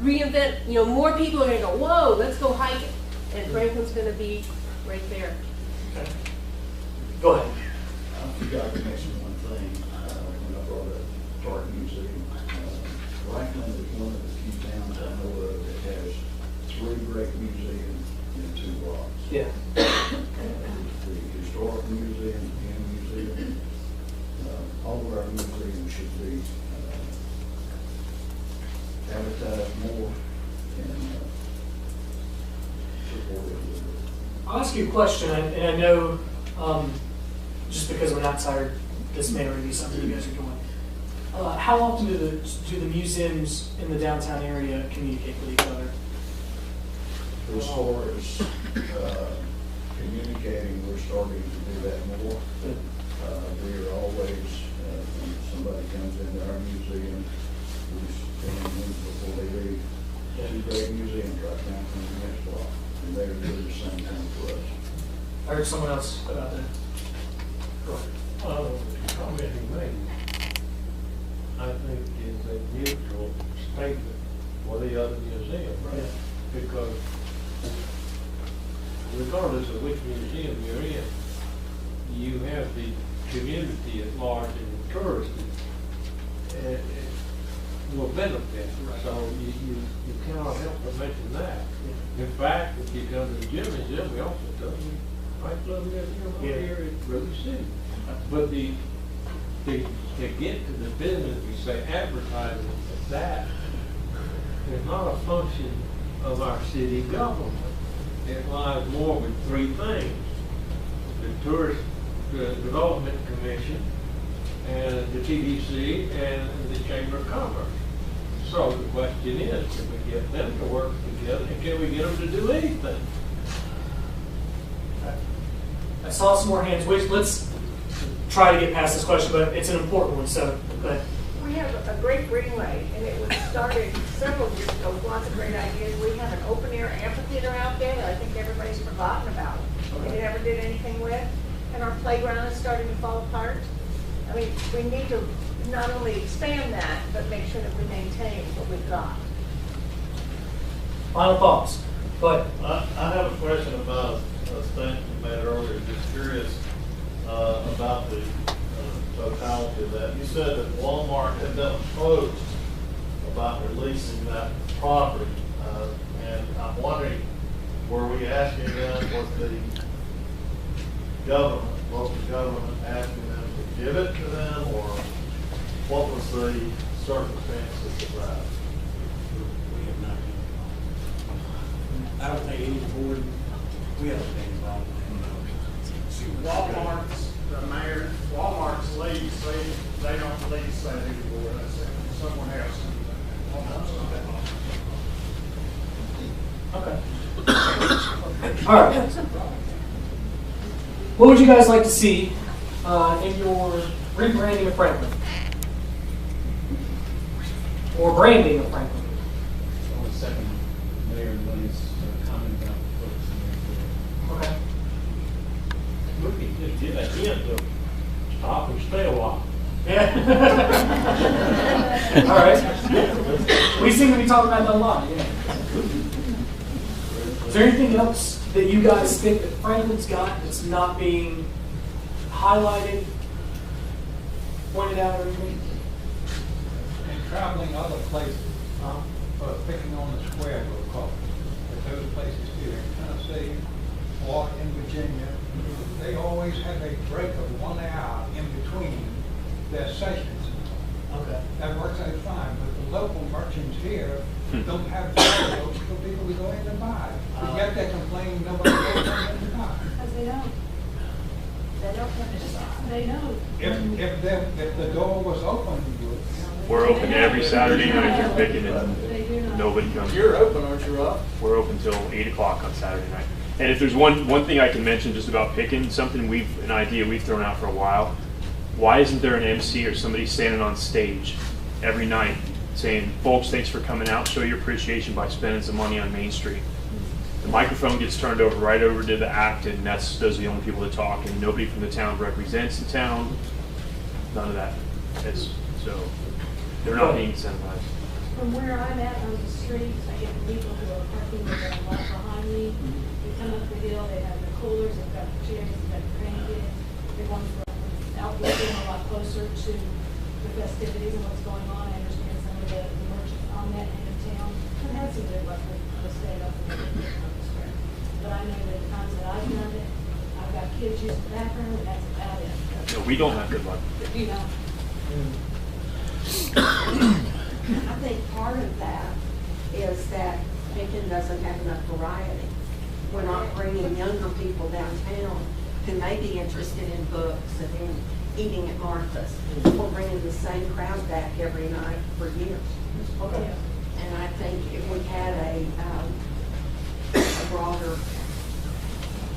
reinvent, more people are going to go, whoa, let's go hiking. And Franklin's going to be right there. Okay. Go ahead. I forgot to mention one thing when I brought up the Art Museum. Franklin is one of the few towns I know of that has 3 great museums in 2 blocks. Yeah. The Historic Museum, the Penn Museum. All of our museums should be advertised more and supported. I'll ask you a question, and I know just because I'm an outsider, this may already be something you guys are doing. How often do the museums in the downtown area communicate with each other? As far as communicating, we're starting to do that more. We are always, when somebody comes into our museum, we stand in before they leave. Two great museums right now from the next block, and they're doing the same thing for us. I heard someone else about that. Comment he made, I think, is a neutral statement for the other museum, right? Because regardless of which museum you're in, you have the community at large and the tourists will benefit. So you cannot help but mention that. In fact, if you come to the Gym Museum, we also tell you, right, Club Museum over here at Ruby City. But to get to the business, we say advertising, that is not a function of our city government. It lies more with three things: the Tourist Development Commission, and the TDC, and the Chamber of Commerce. So the question is, can we get them to work together, and can we get them to do anything? I saw some more hands. Let's try to get past this question, but it's an important one, so go ahead. We have a great greenway, and it was started several years ago with lots of great ideas. We have an open-air amphitheater out there that I think everybody's forgotten about and never did anything with. And our playground is starting to fall apart. I mean, we need to not only expand that, but make sure that we maintain what we've got. Final thoughts. But I have a question about a statement you made earlier. Just curious about the totality of that. You said that Walmart had been approached about releasing that property, and I'm wondering, were we asking them, was the government, local government asking them to give it to them, or what was the circumstances of that? We have not been involved. I don't think any board, we haven't been involved in that. Walmart's, the mayor, Walmart's lease, they don't lease that anymore. That's someone else. Okay. All right. What would you guys like to see in your rebranding of Franklin? Or branding of Franklin? I want to second Mayor Lenny's comment about focusing. Okay. We can just get a hint of stop and stay a while. Yeah. All right. We seem to be talking about that a lot. Yeah. Is there anything else that you guys think that Franklin's got that's not being highlighted, pointed out, or anything? And traveling other places, picking on the square, we'll call it. But those places here in Tennessee or in Virginia, they always have a break of 1 hour in between their sessions. Okay. That works out fine, but the local merchants here don't have those for people to go in and buy. But yet they complain nobody goes in and buy. Because they don't. They don't have to. They don't. If the door was open, you would. We're open every Saturday night if you're picking and nobody comes. You're open, aren't you, Rob? We're open till 8 o'clock on Saturday night. And if there's one thing I can mention just about picking, an idea we've thrown out for a while. Why isn't there an MC or somebody standing on stage every night saying, folks, thanks for coming out, show your appreciation by spending some money on Main Street. The microphone gets turned right over to the act, and those are the only people that talk, and nobody from the town represents the town. None of that. So they're not being incentivized. From where I'm at on the street, I get people who are parking with their lot behind me. They come up the hill, they have the coolers, they've got the chairs, they've got the grandkids. They want to outlook in a lot closer to the festivities and what's going on. I understand some of the merchants on that end of town have had some good luck with the state up in the square. But I know that the times that I've done it, I've got kids using the bathroom, and that's about it. No, we don't have good luck. You know. I think part of that is that Macon doesn't have enough variety. We're not bringing younger people downtown who may be interested in books and in eating at Martha's. We're bringing having the same crowd back every night for years. Okay. And I think if we had a broader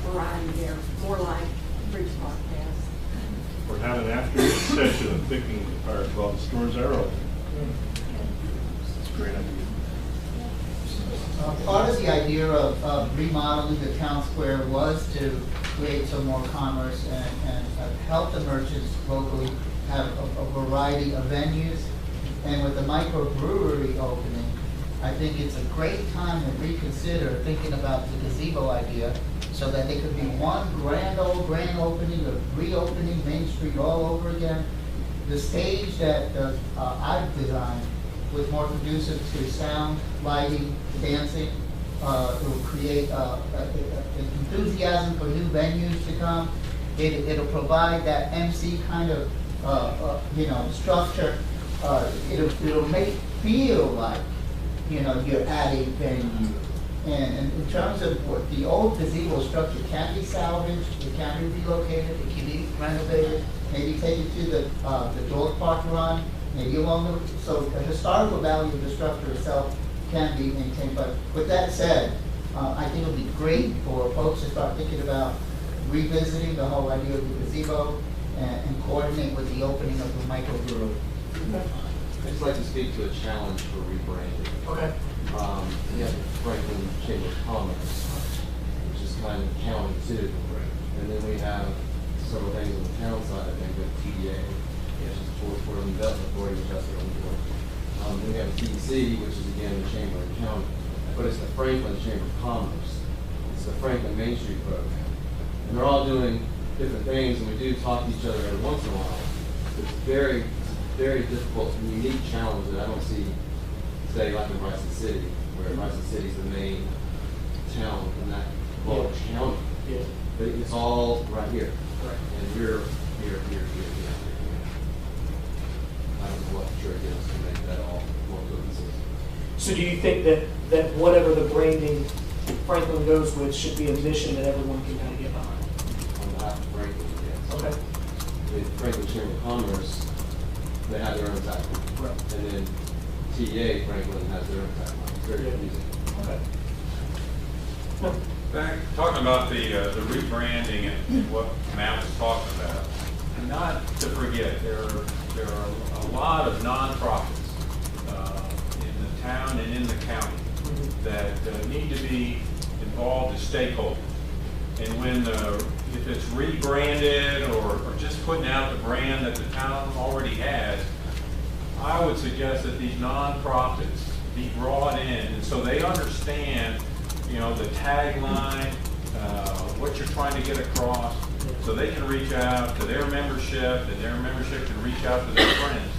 variety there, more like Bridge Park has. We're having an afternoon session of picking our, well, the stores are open. It's a great idea. Part of the idea of remodeling the town square was to create some more commerce and help the merchants locally have a variety of venues. And with the microbrewery opening, I think it's a great time to reconsider thinking about the gazebo idea so that it could be one grand opening of reopening Main Street all over again. The stage that I've designed was more conducive to sound, lighting, dancing. It will create enthusiasm for new venues to come. It'll provide that MC kind of structure. It'll make it feel like you're at a venue. And in terms of what the old gazebo structure can be salvaged, it can be relocated, it can be renovated, maybe take it to the George Park Run, maybe along the, so the historical value of the structure itself can be maintained. But with that said, I think it would be great for folks to start thinking about revisiting the whole idea of the gazebo and coordinate with the opening of the microbrewery. I'd just like to speak to a challenge for rebranding. Okay. We have the Franklin Chamber of Commerce, which is kind of county citizen. And then we have several things on the town side, I think, with TDA, which is Tourism Development Authority, which has their own board. Then we have TDC, which is again the Chamber and County. But it's the Franklin Chamber of Commerce. It's the Franklin Main Street program. And they're all doing different things, and we do talk to each other every once in a while. It's very difficult and unique challenge that I don't see, say, like in Bryson City, where Bryson City is the main town in that large county. Yeah. But it's all right here. Right. And we're here. I don't know what trigger is to make that all more cohesive. So do you think that whatever the branding Franklin goes with should be a mission that everyone can kind of get behind? On behalf of Franklin, yes. Okay. The Franklin Chamber of Commerce, they have their own tagline. Right. And then TEA, Franklin, has their own tagline. It's very confusing. Okay. Back, talking about the rebranding and what Matt was talking about, and not to forget, there are a lot of nonprofits in the town and in the county that need to be involved as stakeholders. And when if it's rebranded or just putting out the brand that the town already has, I would suggest that these nonprofits be brought in, and so they understand, the tagline, what you're trying to get across, so they can reach out to their membership, and their membership can reach out to their friends,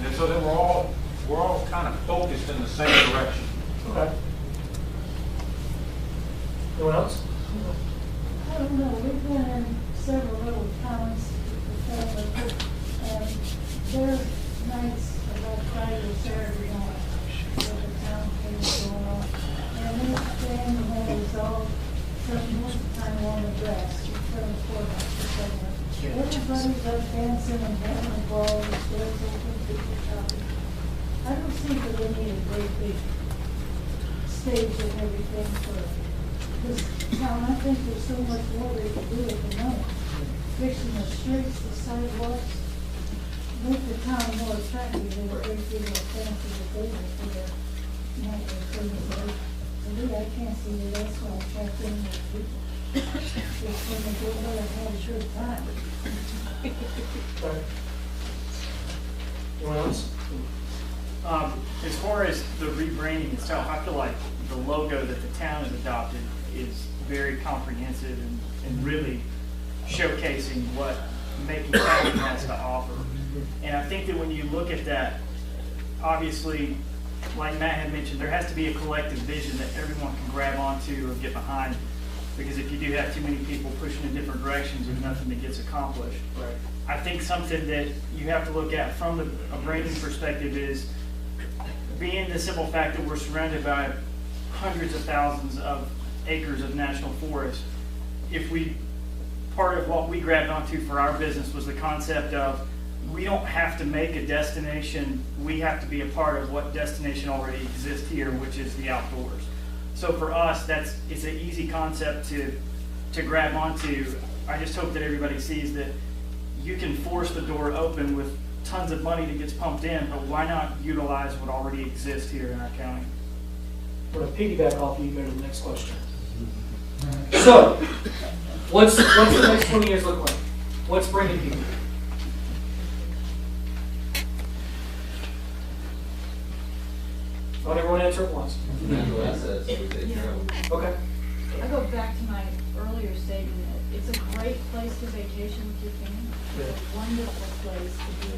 and so that we're all kind of focused in the same direction. Okay. Anyone else? I don't know, we've been in several little towns and their nights about Friday, Saturday night, where the town things going on. And then has all, most of the time on the grass, in front of the courthouse or somewhere. Everybody's up dancing and having a ball, the stores open, people shopping. I don't think that we need a great big stage and everything for this town. I think there's so much more they can do with the money. Fixing the streets, the sidewalks, make the town more attractive than a great big fancy building for their nightly cleaning. To me, I can't see that that's going to attract any more people. Just when they go there and have a good time. Right. Anyone else? As far as the rebranding itself, I feel like the logo that the town has adopted is very comprehensive and really showcasing what Macon County has to offer. And I think that when you look at that, obviously, like Matt had mentioned, there has to be a collective vision that everyone can grab onto or get behind. Because if you do have too many people pushing in different directions, there's nothing that gets accomplished. Right. I think something that you have to look at from a branding perspective is being the simple fact that we're surrounded by hundreds of thousands of acres of national forest. If part of what we grabbed onto for our business was the concept of we don't have to make a destination. We have to be a part of what destination already exists here, which is the outdoors. So for us, it's an easy concept to grab onto. I just hope that everybody sees that you can force the door open with tons of money that gets pumped in, but why not utilize what already exists here in our county? We're going to piggyback off you, go to the next question. So, what's the next 20 years look like? What's bringing people? Not everyone answer at once. Okay. I go back to my earlier statement, that it's a great place to vacation with your family. It's a wonderful place to be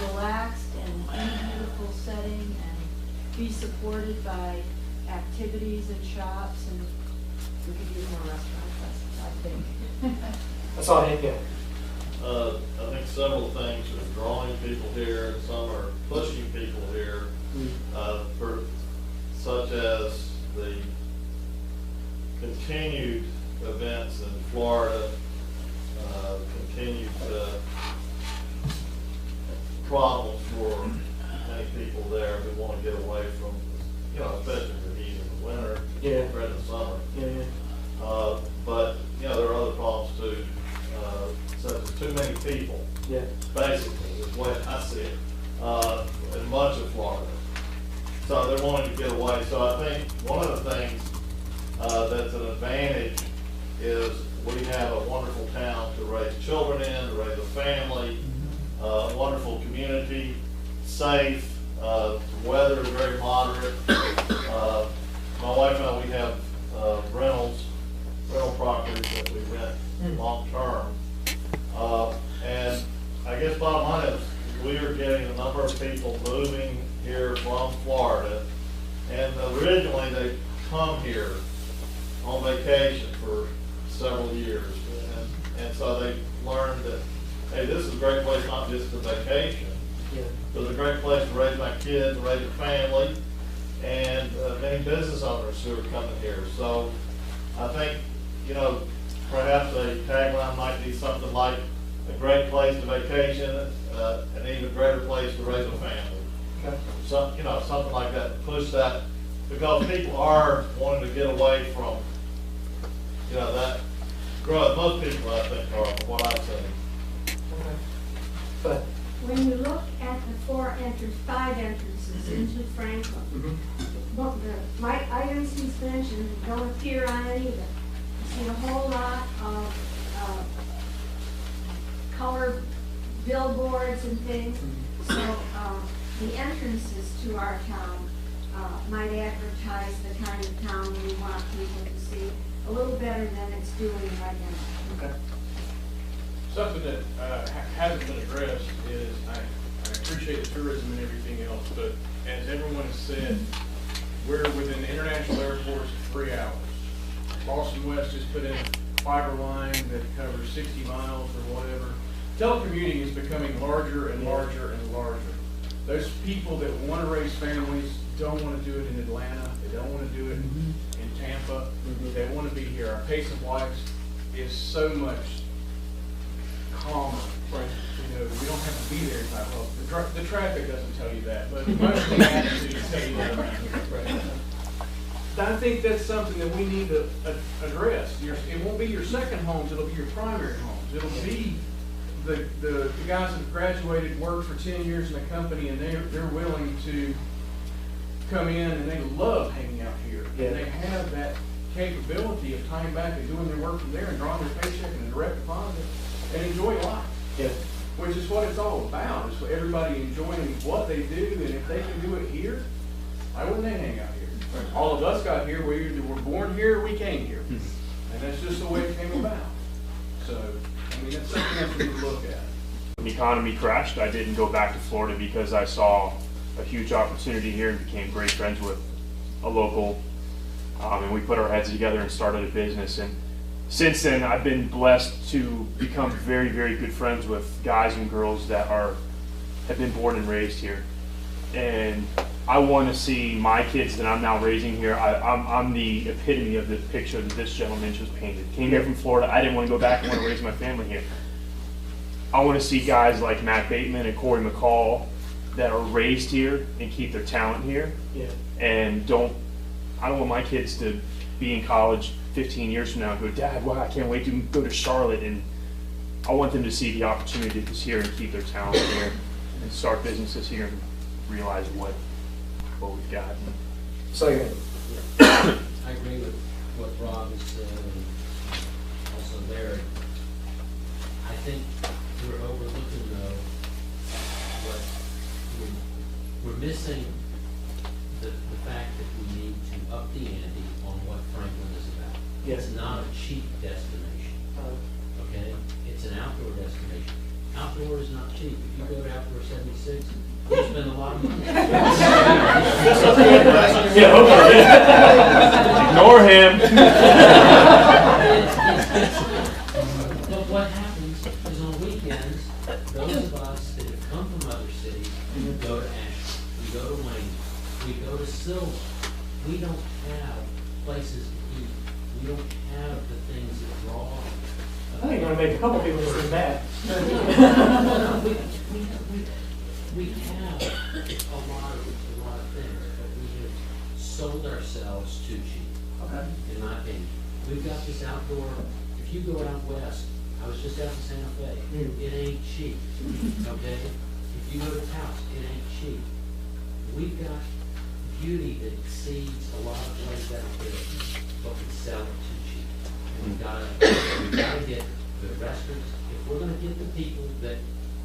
relaxed and in a beautiful setting and be supported by activities and shops, and we could use more restaurants, I think. That's all I had there. I think several things are drawing people here, and some are pushing people here, such as the continued events in Florida, continued problems for many people there who want to get away from, especially the heat in the winter, compared to the summer. But, there are other problems too, such as too many people, basically, is the way I see it, in much of Florida. So they're wanting to get away. So I think one of the things that's an advantage is we have a wonderful town to raise children in, to raise a family, a wonderful community, safe, the weather is very moderate. My wife and I, we have rental properties that we rent long term. And I guess bottom line is we are getting a number of people moving here from Florida, and originally they come here on vacation for several years, and so they learned that, hey, this is a great place not just for vacation, but it's a great place to raise my kids, raise a family, and many business owners who are coming here. So I think, perhaps a tagline might be something like a great place to vacation, an even greater place to raise a family. Okay. Something like that, to push that, because people are wanting to get away from, that growth. Most people, I think, are, from what I've seen. Okay. But when you look at the 5 entrances into Franklin, my items he's mentioned don't appear on any of it. I've seen a whole lot of colored billboards and things. So the entrances to our town might advertise the kind of town we want people to see a little better than it's doing right now. Okay. Something that hasn't been addressed is, I appreciate the tourism and everything else, but as everyone has said, we're within the international airports 3 hours. Boston West just put in a fiber line that covers 60 miles or whatever. Telecommuting is becoming larger and larger and larger. Those people that want to raise families don't want to do it in Atlanta. They don't want to do it in Tampa. They want to be here. Our pace of life is so much calmer. We don't have to be there type of. The traffic doesn't tell you that, but most of the attitudes tell you that around here. I think that's something that we need to address. It won't be your second homes, it'll be your primary homes. It'll be the guys that have graduated, worked for 10 years in a company, and they're willing to come in, and they love hanging out here. And they have that capability of tying back and doing their work from there and drawing their paycheck and a direct deposit and enjoy life. Which is what it's all about, is for everybody enjoying what they do, and if they can do it here, why wouldn't they hang out here? All of us got here, we either were born here or we came here. And that's just the way it came about. So, that's something that we need to look at. When the economy crashed, I didn't go back to Florida because I saw a huge opportunity here and became great friends with a local. And we put our heads together and started a business. And since then, I've been blessed to become very, very good friends with guys and girls that have been born and raised here. And I want to see my kids that I'm now raising here. I'm the epitome of the picture that this gentleman just painted. Came here from Florida. I didn't want to go back. I want to raise my family here. I want to see guys like Matt Bateman and Corey McCall that are raised here and keep their talent here. Yeah. And I don't want my kids to be in college 15 years from now and go, Dad, wow, I can't wait to go to Charlotte. And I want them to see the opportunities here and keep their talent here and start businesses here and realize what we've got. So yeah. I agree with what Rob has said and also Larry. I think we're overlooking though what we're missing the fact that we need to up the ante on what Franklin is about. Yes. It's not a cheap destination. Okay? It's an outdoor destination. Outdoor is not cheap. If you go to Outdoor 76, you spend a lot of money. Yeah, okay. Ignore him. But what happens is on weekends, those of us that have come from other cities, we go to Ashland, we go to Wayne, we go to Silver. We don't have places to eat. We don't have the things that draw. I think you're going to make a couple people just mad. We have a lot of things, but we have sold ourselves too cheap. Okay. In my opinion, we've got this outdoor. If you go out west, I was just out in Santa Fe. It ain't cheap. Okay. If you go to Taos, it ain't cheap. We've got beauty that exceeds a lot of ways out there, but we sell it too cheap. And we've got to get the restaurants. If we're going to get the people that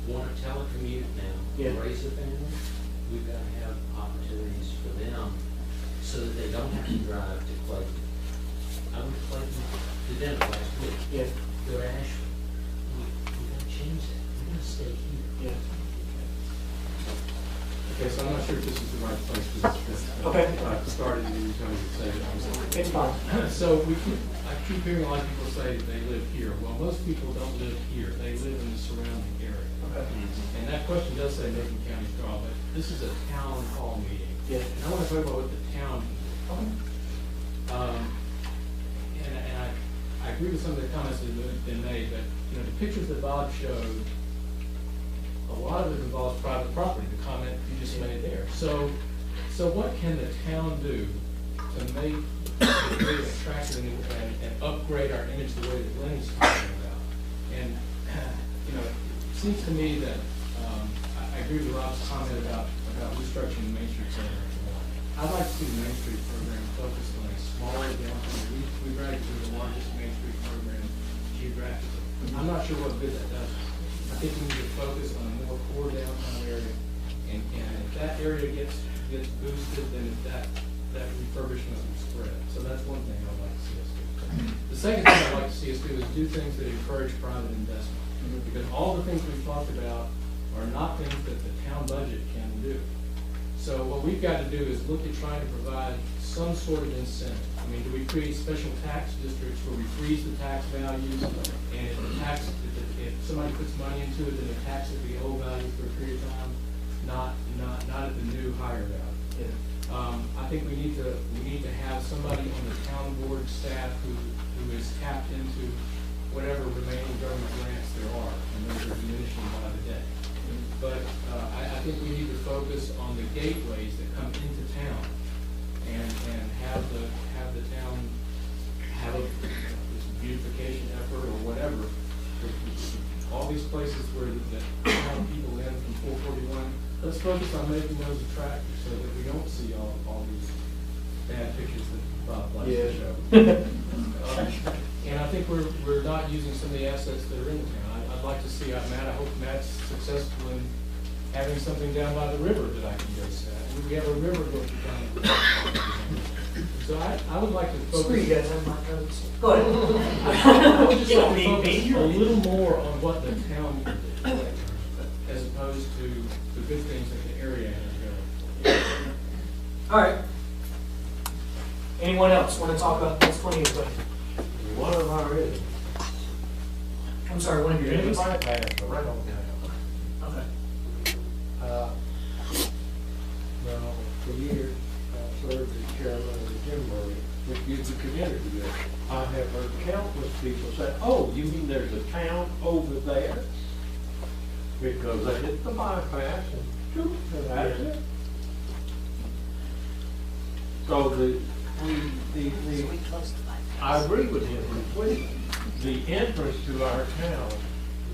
want to telecommute now, Yeah. raise their families, we've got to have opportunities for them so that they don't have to drive to Clayton. I went to Clayton to dinner last week. Yeah. Go to Ashland. We got to change that. We're going to stay here. Yeah. Okay, so I'm not sure if this is the right place for this. Okay. I started and you told me to say that I was like. It's fine. So I keep hearing a lot of people say they live here. Well, most people don't live here. They live in the surrounding area. Okay. And that question does say Macon County Straw, but this is a town hall meeting. Yeah. And I want to talk about what the town can do. And I agree with some of the comments that have been made, but the pictures that Bob showed, a lot of it involves private property, the comment you just made there. So what can the town do to make it really attractive and upgrade our image the way that Lenny's talking about? And, it seems to me that I agree with Rob's comment about restructuring the Main Street program. I'd like to see the Main Street program focused on a smaller downtown. We graduated the largest Main Street program geographically. I'm not sure what good that does. I think we need to focus on a more core downtown area, and if that area gets boosted, then that refurbishment will spread. So that's one thing I'd like to see us do. The second thing I'd like to see us do is do things that encourage private investment, because all the things we've talked about are not things that the town budget can do. So what we've got to do is look at trying to provide some sort of incentive. I mean, do we create special tax districts where we freeze the tax values, and if somebody puts money into it, then the tax is the old value for a period of time, not at the new higher value. Yeah. I think we need to have somebody on the town board staff who is tapped into whatever remaining government grants there are, and those are diminishing by the day. But I think we need to focus on the gateways that come into town, and have the town have this beautification effort or whatever. All these places where the town people in from 441, let's focus on making those attractive so that we don't see all these bad pictures that Bob likes to show. And I think we're not using some of the assets that are in the town. I'd like to see, I hope Matt's successful in having something down by the river that I can go set. We have a river going down. So I would like to focus. Screw you guys, I'm not going to. Go ahead. I would just like to focus a little more on what the town can do, as opposed to the good things that the area has going. All right. Anyone else want to talk about this 20th budget? One of our is. I'm sorry, one of your enemies? Right on Okay. Well, for years, I served as chairman of the Gym Board, which gives the community this. I have heard countless people say, oh, you mean there's a town over there? because they hit the bypass and shoot, and that's it. So I agree with him completely. The entrance to our town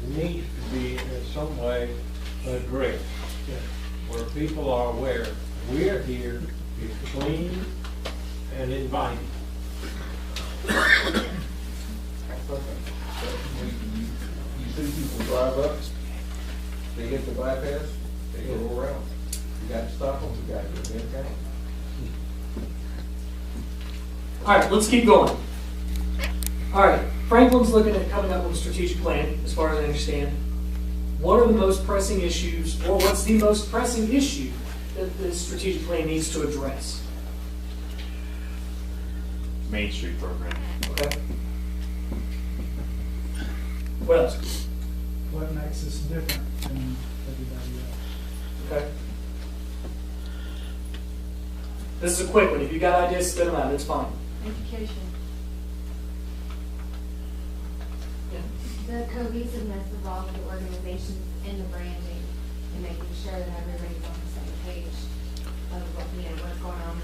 needs to be in some way addressed, where people are aware we're here, it's clean and inviting. You see people drive up, they hit the bypass, they go around. You got to stop them, you got to get them in town. All right, let's keep going. All right, Franklin's looking at coming up with a strategic plan, as far as I understand. What are the most pressing issues, or what's the most pressing issue that the strategic plan needs to address? Main Street program. Okay. What else? What makes us different than everybody else? Okay. This is a quick one. If you got ideas, spit them out. It's fine. Education. The cohesiveness of all the organizations in the branding and making sure that everybody's on the same page of what, you know, what's going on and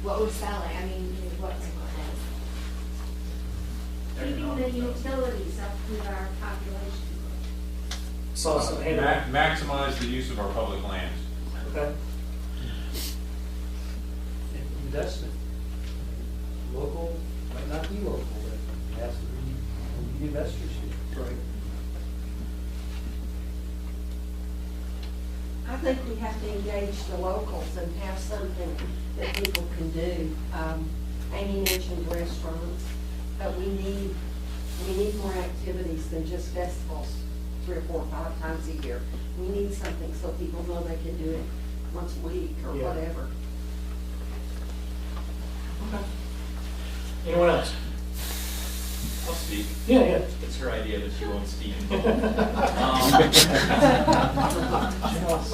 what we're selling. I mean, what's Keeping the utilities up to our population. Maximize the use of our public lands. Okay. Investment. Local, might not be local, but it has to be investors here. Right. I think we have to engage the locals and have something that people can do. Amy mentioned restaurants, but we need more activities than just festivals 3 or 4 or 5 times a year. We need something so people know they can do it once a week or whatever. Okay. Anyone else? I'll speak. Yeah, yeah. It's her idea, but she won't speak. A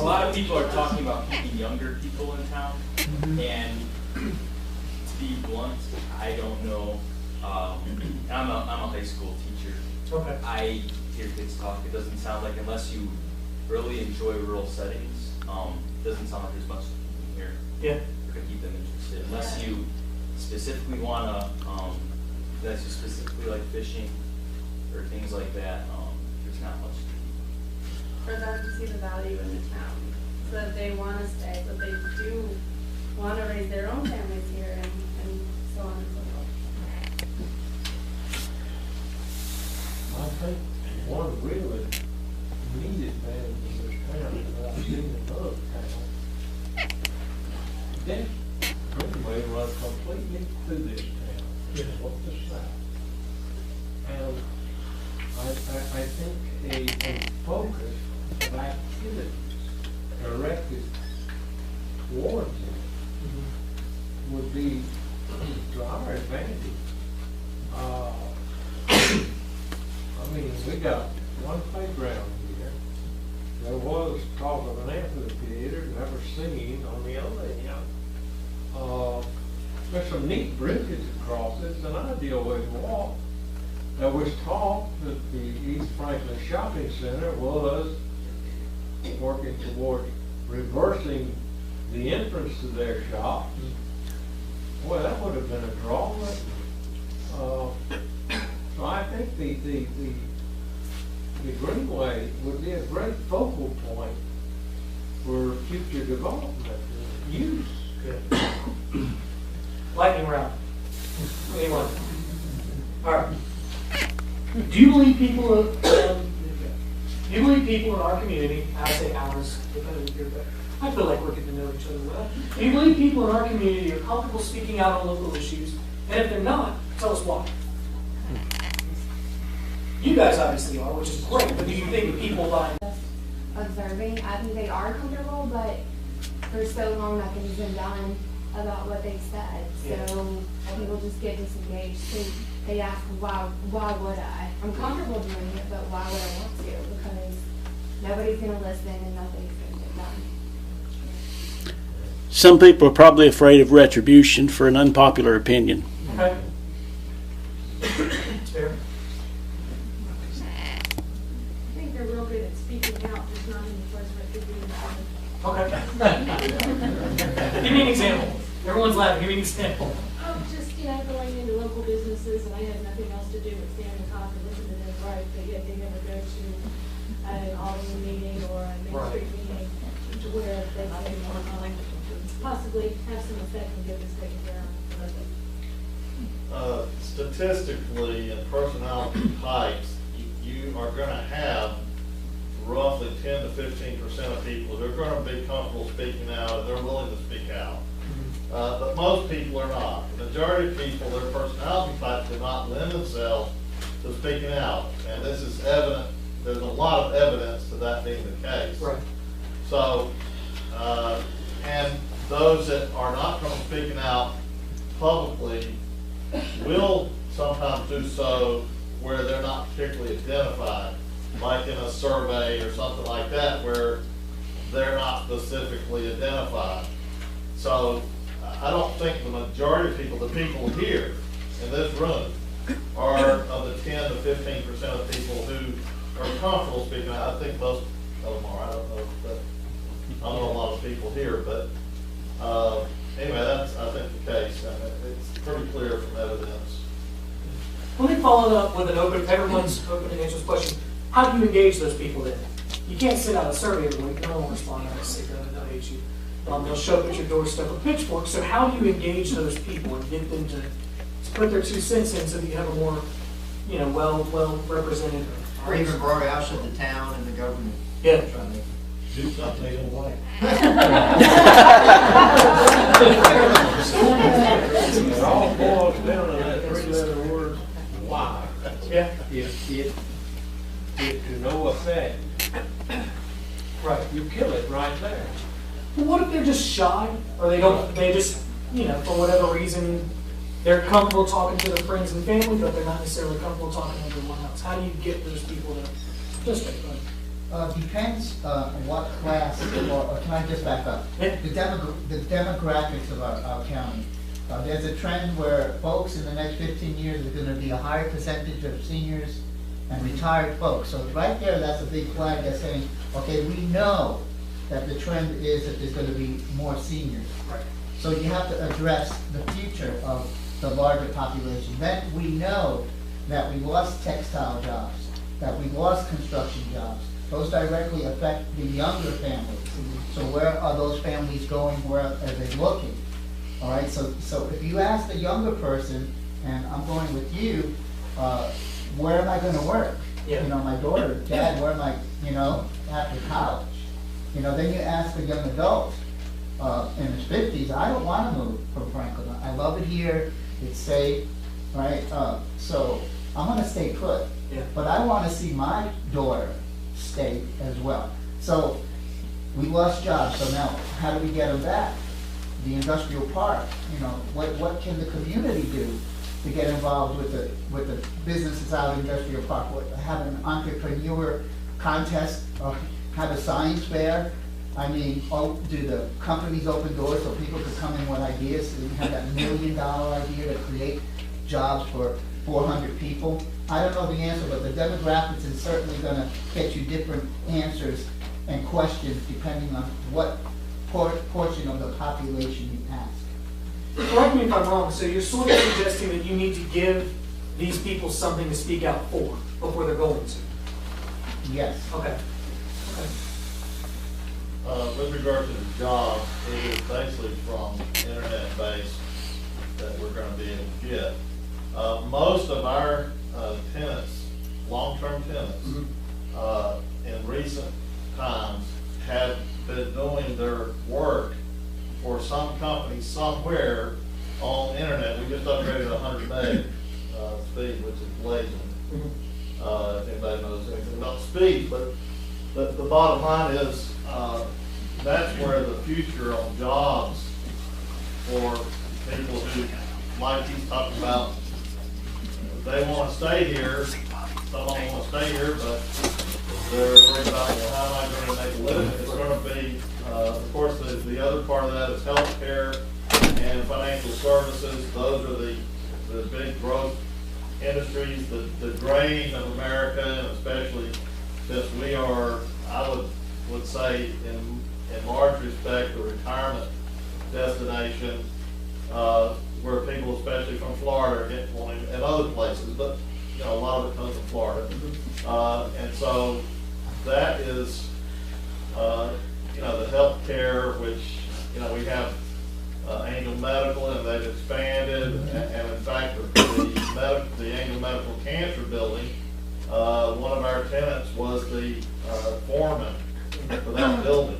lot of people are talking about keeping younger people in town, and to be blunt, I don't know. I'm a high school teacher. Okay. I hear kids talk. It doesn't sound like, unless you really enjoy rural settings, it doesn't sound like there's much here. Yeah. To keep them interested, unless you specifically want to. Unless you specifically like fishing or things like that, there's not much to keep. For them to see the value in the town, so that they want to stay, but they do want to raise their own families here and so on and so forth. I think one really needed man in this town that I've seen in other towns. That Greenway runs completely through this town. What the South. And I think a focus of activities directed towards it would be to our advantage. I mean, we got one playground here. There was talk of an amphitheater, never seen on the other end. There's some neat bridges across it, it's an ideal way to walk. There was talk that the East Franklin Shopping Center was working towards reversing the entrance to their shop. Well, that would have been a draw. So I think the Greenway would be a great focal point for future development and use. Lightning round. Anyone? All right. Do you believe people in our community, I say ours, I feel like we're getting to know each other well. Do you believe people in our community are comfortable speaking out on local issues? And if they're not, tell us why. You guys obviously are, which is great, but do you think people by observing, I think they are comfortable, but for so long nothing's been done about what they've said. So people just get disengaged. They ask, why would I? I'm comfortable doing it, but why would I want to? Because nobody's going to listen and nothing's going to get done. Some people are probably afraid of retribution for an unpopular opinion. Okay. I think they're real good at Okay. Give me an example. Everyone's laughing. Give me an example. Just, you know, going into local businesses, and I had nothing else to do but stand and talk and listen to them, right? But yet they never go to an Alderman meeting or a Main Street meeting to where they can possibly have some effect and get this taken care of. Statistically, in personality types, you are going to have roughly 10 to 15% of people who are going to be comfortable speaking out and they're willing to speak out. But most people are not. The majority of people, their personality types do not lend themselves to speaking out. And this is evident. There's a lot of evidence to that being the case. Right. So, and those that are not going to speaking out publicly will sometimes do so where they're not particularly identified, like in a survey or something like that, where they're not specifically identified. So I don't think the majority of people, the people here in this room, are of the 10 to 15% of people who are comfortable speaking out. I think most of them are. I don't know, but I know a lot of people here, but anyway, that's, I think, the case. I mean, it's pretty clear from evidence. Let me follow up with an open, everyone's open and answers question. How do you engage those people then? You can't send out a survey every week. No one will respond. They'll sick of it. They'll hate you. They'll show up at your doorstep with pitchforks. So how do you engage those people and get them to put their 2 cents in so that you have a more, you know, well represented? Or even brought out to the town and the government. Yeah. Do something they don't like. It all boils down to that 3-letter word, why. Yeah. If to no effect, Right. you kill it right there. Well, what if they're just shy, or they just, you know, for whatever reason, they're comfortable talking to their friends and family, but they're not necessarily comfortable talking to everyone else? How do you get those people to just take fun? Depends on what class, or can I just back up? Yeah. The demographics of our county. There's a trend where folks in the next 15 years are going to be a higher percentage of seniors and retired folks. So right there, that's a big flag that's saying, okay, we know that the trend is that there's going to be more seniors. Right. So you have to address the future of the larger population. Then we know that we lost textile jobs, that we lost construction jobs. Those directly affect the younger families. So where are those families going? Where are they looking? All right, so if you ask the younger person, and I'm going with you, where am I going to work? Yeah. You know, my daughter, Dad, where am I, you know, after college? You know, then you ask the young adult in his 50s, I don't want to move from Franklin. I love it here. It's safe, right? So I'm going to stay put. Yeah. But I want to see my daughter stay as well. So we lost jobs. So now, how do we get them back? The industrial park. You know, what can the community do to get involved with the businesses out in the industrial park? Have an entrepreneur contest, or have a science fair. I mean, do the companies open doors so people could come in with ideas? So you have that $1 million idea to create jobs for 400 people. I don't know the answer, but the demographics is certainly going to get you different answers and questions depending on what portion of the population you ask. Correct me if I'm wrong, so you're sort of suggesting that you need to give these people something to speak out for before they're going to? Yes. Okay. With regard to the job, it is basically from internet-based that we're going to be able to get. Most of our tenants, long-term tenants, in recent times have been doing their work for some company somewhere on the internet. We just upgraded 100 meg speed, which is blazing. If anybody knows anything about speed, but the bottom line is that's where the future on jobs for people who, like he's talking about, they want to stay here. Some of them want to stay here, but they're worried about, well, how am I going to make a living? It's going to be, of course, the other part of that is healthcare and financial services. Those are the big growth industries, the grain of America, and especially since we are, I would say, in in large respect, a retirement destination, where people, especially from Florida, get one and other places, but, you know, a lot of it comes from Florida. And so that is, you know, the healthcare, which, you know, we have Angel Medical, and they've expanded, and in fact, the Angel Medical Cancer Building, one of our tenants was the foreman for that building.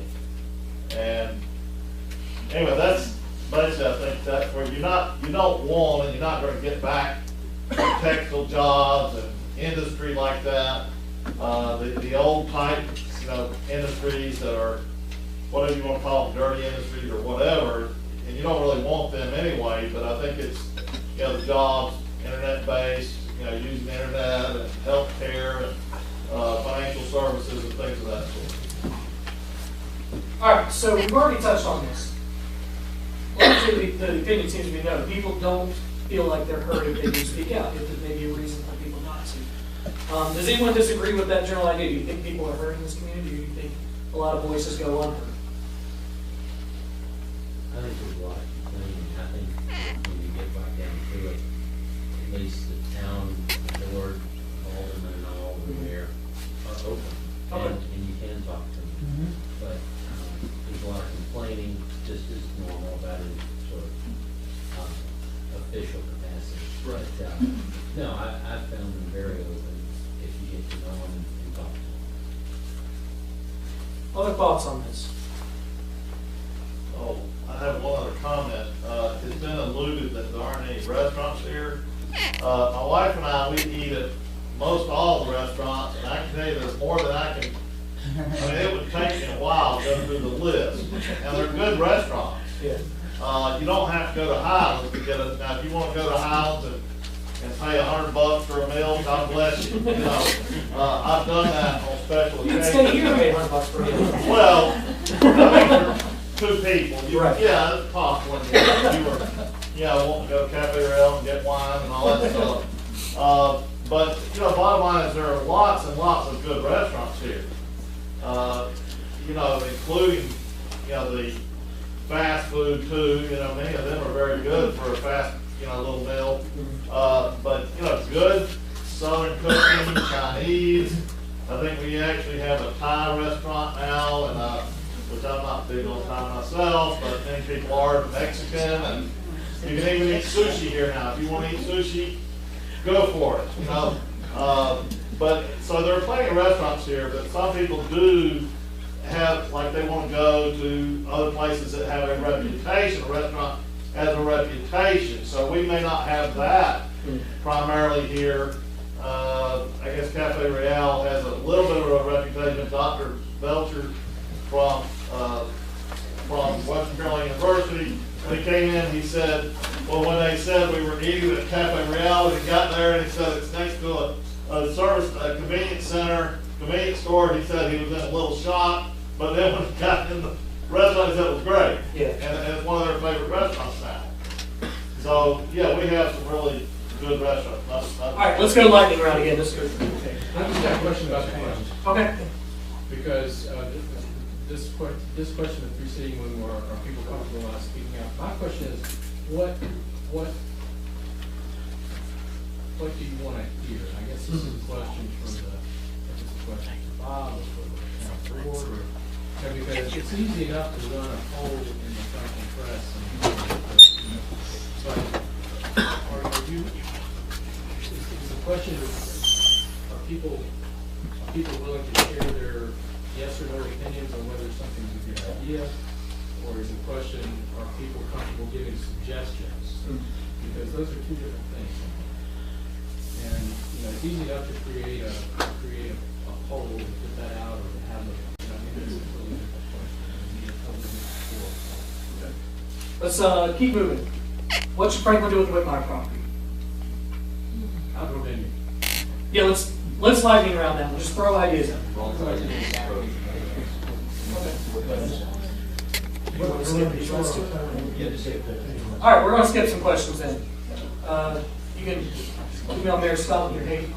And anyway, that's basically, I think that's where you don't want, and you're not going to get back textile jobs and industry like that. The old type, you know, industries that are, whatever you want to call them, dirty industries or whatever, and you don't really want them anyway, but I think it's, you know, the jobs, internet-based, you know, using the internet and healthcare and financial services and things of that sort. All right, so we've already touched on this. Largely, the opinion seems to be no. People don't feel like they're heard if they do speak out, if there may be a reason for people not to. Does anyone disagree with that general idea? Do you think people are heard in this community, or do you think a lot of voices go unheard? I think there's a lot of complaining. I think when you get back down to it, at least the town board, aldermen and all the mayor are open, and you can talk to them. But there's a lot of complaining, just as normal about it, sort of official capacity. Right. But, no, I've found them very open if you get to know them and talk to them. Other thoughts on this? Oh, I have one other comment. It's been alluded that there aren't any restaurants here. My wife and I, we eat at most all the restaurants, and I can tell you there's more than I can, I mean, it would take me a while to go through the list. And they're good restaurants. Yeah. You don't have to go to Highlands to get it. Now, if you want to go to Highlands and pay $100 for a meal, God bless you. You know, I've done that on special You can occasions. stay here and pay $100 for a meal. Well, I mean, for 2 people. Right. Yeah, it's possible. You were, you know, wanting to go to Cafe Rail and get wine and all that stuff. But, you know, bottom line is there are lots and lots of good restaurants here. You know, including, you know, the fast food too. You know, many of them are very good for a fast, you know, little meal. But, you know, good Southern cooking, Chinese. I think we actually have a Thai restaurant now, and which I'm not big on Thai myself, but many people are. Mexican, and you can even eat sushi here now. If you want to eat sushi, go for it. You know, but so there are plenty of restaurants here, but some people do have, like, they want to go to other places that have a reputation. A restaurant has a reputation, so we may not have that primarily here. I guess Cafe Real has a little bit of a reputation. Dr. Belcher from Western Carolina University, when he came in, he said, well, when they said we were eating at Cafe Real, he got there and he said it's next to a convenience center, convenience store. He said he was in a little shock, but then when he got in the restaurant, he said it was great. Yeah. And it's one of their favorite restaurants now. So, yeah, we have some really good restaurants. All right, let's go lightning round again. Let's go. Okay. I just got a question about the question. Okay. Because this question of preceding when are people comfortable not speaking out? My question is, what do you want to hear? I guess this is a question for if it's a question for Bob or for the town board, or because it's easy enough to run a poll in the Franklin Press but are you? Is the question are people willing to share their yes or no opinions on whether something's a good idea? Or is the question, are people comfortable giving suggestions? Because those are two different things. And, you know, it's easy enough to create a poll, to put that out, or to have a, you know, I mean, it's a totally different question. You need a totally different score. Let's keep moving. What should Franklin do with the Whitmire property? I'll go in. Yeah, let's lightning round that. We'll just throw ideas out. You want to skip these ones too? All right, we're going to skip some questions then. You can email Mayor Scott with your hate.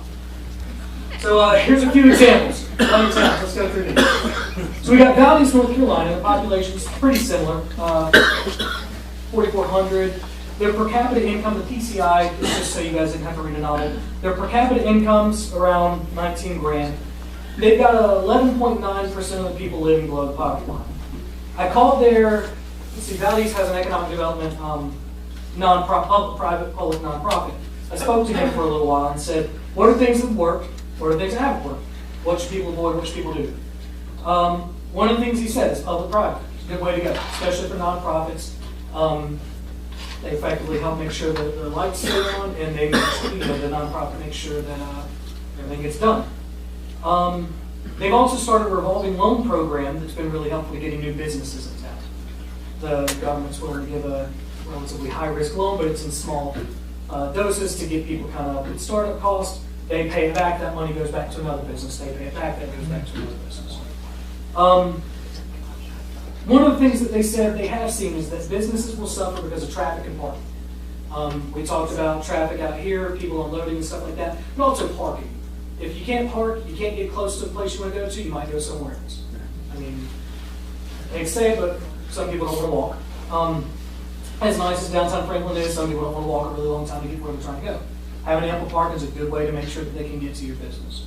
So here's a few examples. Let's go through these. So we got Valdez, North Carolina. The population's pretty similar, 4,400. Their per capita income, the PCI, just so you guys didn't have to read a novel, their per capita income's around 19 grand. They've got 11.9% of the people living below the poverty line. I called their, let's see, Valdez has an economic development public nonprofit. I spoke to him for a little while and said, what are things that have worked? What are things that haven't worked? What should people avoid? What should people do? One of the things he said is public-private. It's a good way to go, especially for nonprofits. They effectively help make sure that the lights stay on, and they, the nonprofit makes sure that everything gets done. They've also started a revolving loan program that's been really helpful to getting new businesses in town. The government's willing to give a relatively high-risk loan, but it's in small doses to get people kind of startup costs. They pay it back, that money goes back to another business. They pay it back, that goes back to another business. One of the things that they said they have seen is that businesses will suffer because of traffic and parking. We talked about traffic out here, people unloading and stuff like that, but also parking. If you can't park, you can't get close to the place you want to go to, you might go somewhere else. I mean, I hate to say it, but some people don't want to walk. As nice as downtown Franklin is, some people don't want to walk a really long time to get where they're trying to go. Having ample parking is a good way to make sure that they can get to your business.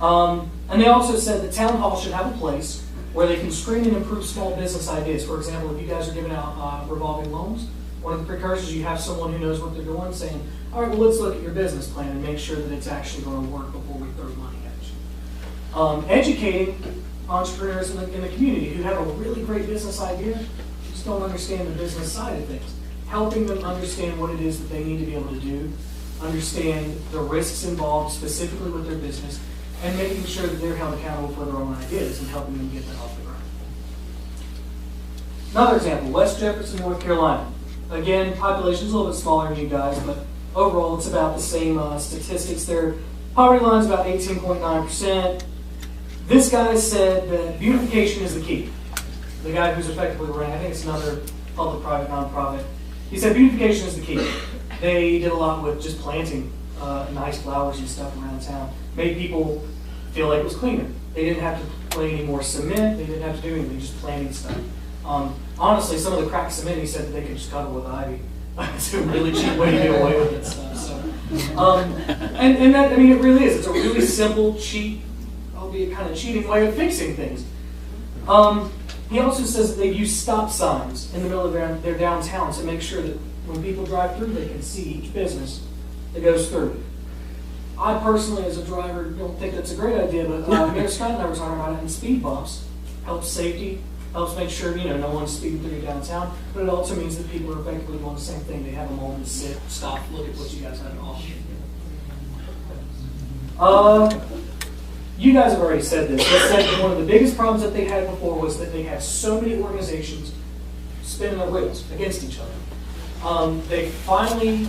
And they also said that town hall should have a place where they can screen and improve small business ideas. For example, if you guys are giving out revolving loans, one of the precursors, you have someone who knows what they're doing saying, all right, well, let's look at your business plan and make sure that it's actually going to work before we throw money at you. Educating entrepreneurs in the community who have a really great business idea, just don't understand the business side of things. Helping them understand what it is that they need to be able to do, understand the risks involved specifically with their business, and making sure that they're held accountable for their own ideas and helping them get that off the ground. Another example, West Jefferson, North Carolina. Again, population's a little bit smaller than you guys, but overall it's about the same statistics. Their poverty line's about 18.9%. This guy said that beautification is the key. The guy who's effectively running, I think it's another public-private nonprofit, he said beautification is the key. They did a lot with just planting nice flowers and stuff around town. Made people feel like it was cleaner. They didn't have to lay any more cement. They didn't have to do anything, just planting stuff. Honestly, some of the cracked cement, he said that they could just cover with ivy. It's a really cheap way to get away with it stuff. So, and that, I mean, it really is. It's a really simple, cheap, albeit kind of cheating way of fixing things. He also says that they've used stop signs in the middle of their downtown to make sure that when people drive through, they can see each business that goes through. I personally, as a driver, don't think that's a great idea, but Mayor Scott and I were talking about it, and speed bumps helps safety, helps make sure no one's speeding through downtown, but it also means that people are effectively doing the same thing. They have a moment to sit, stop, look at what you guys have to offer. You guys have already said this. They said that one of the biggest problems that they had before was that they had so many organizations spinning their wheels against each other. They finally,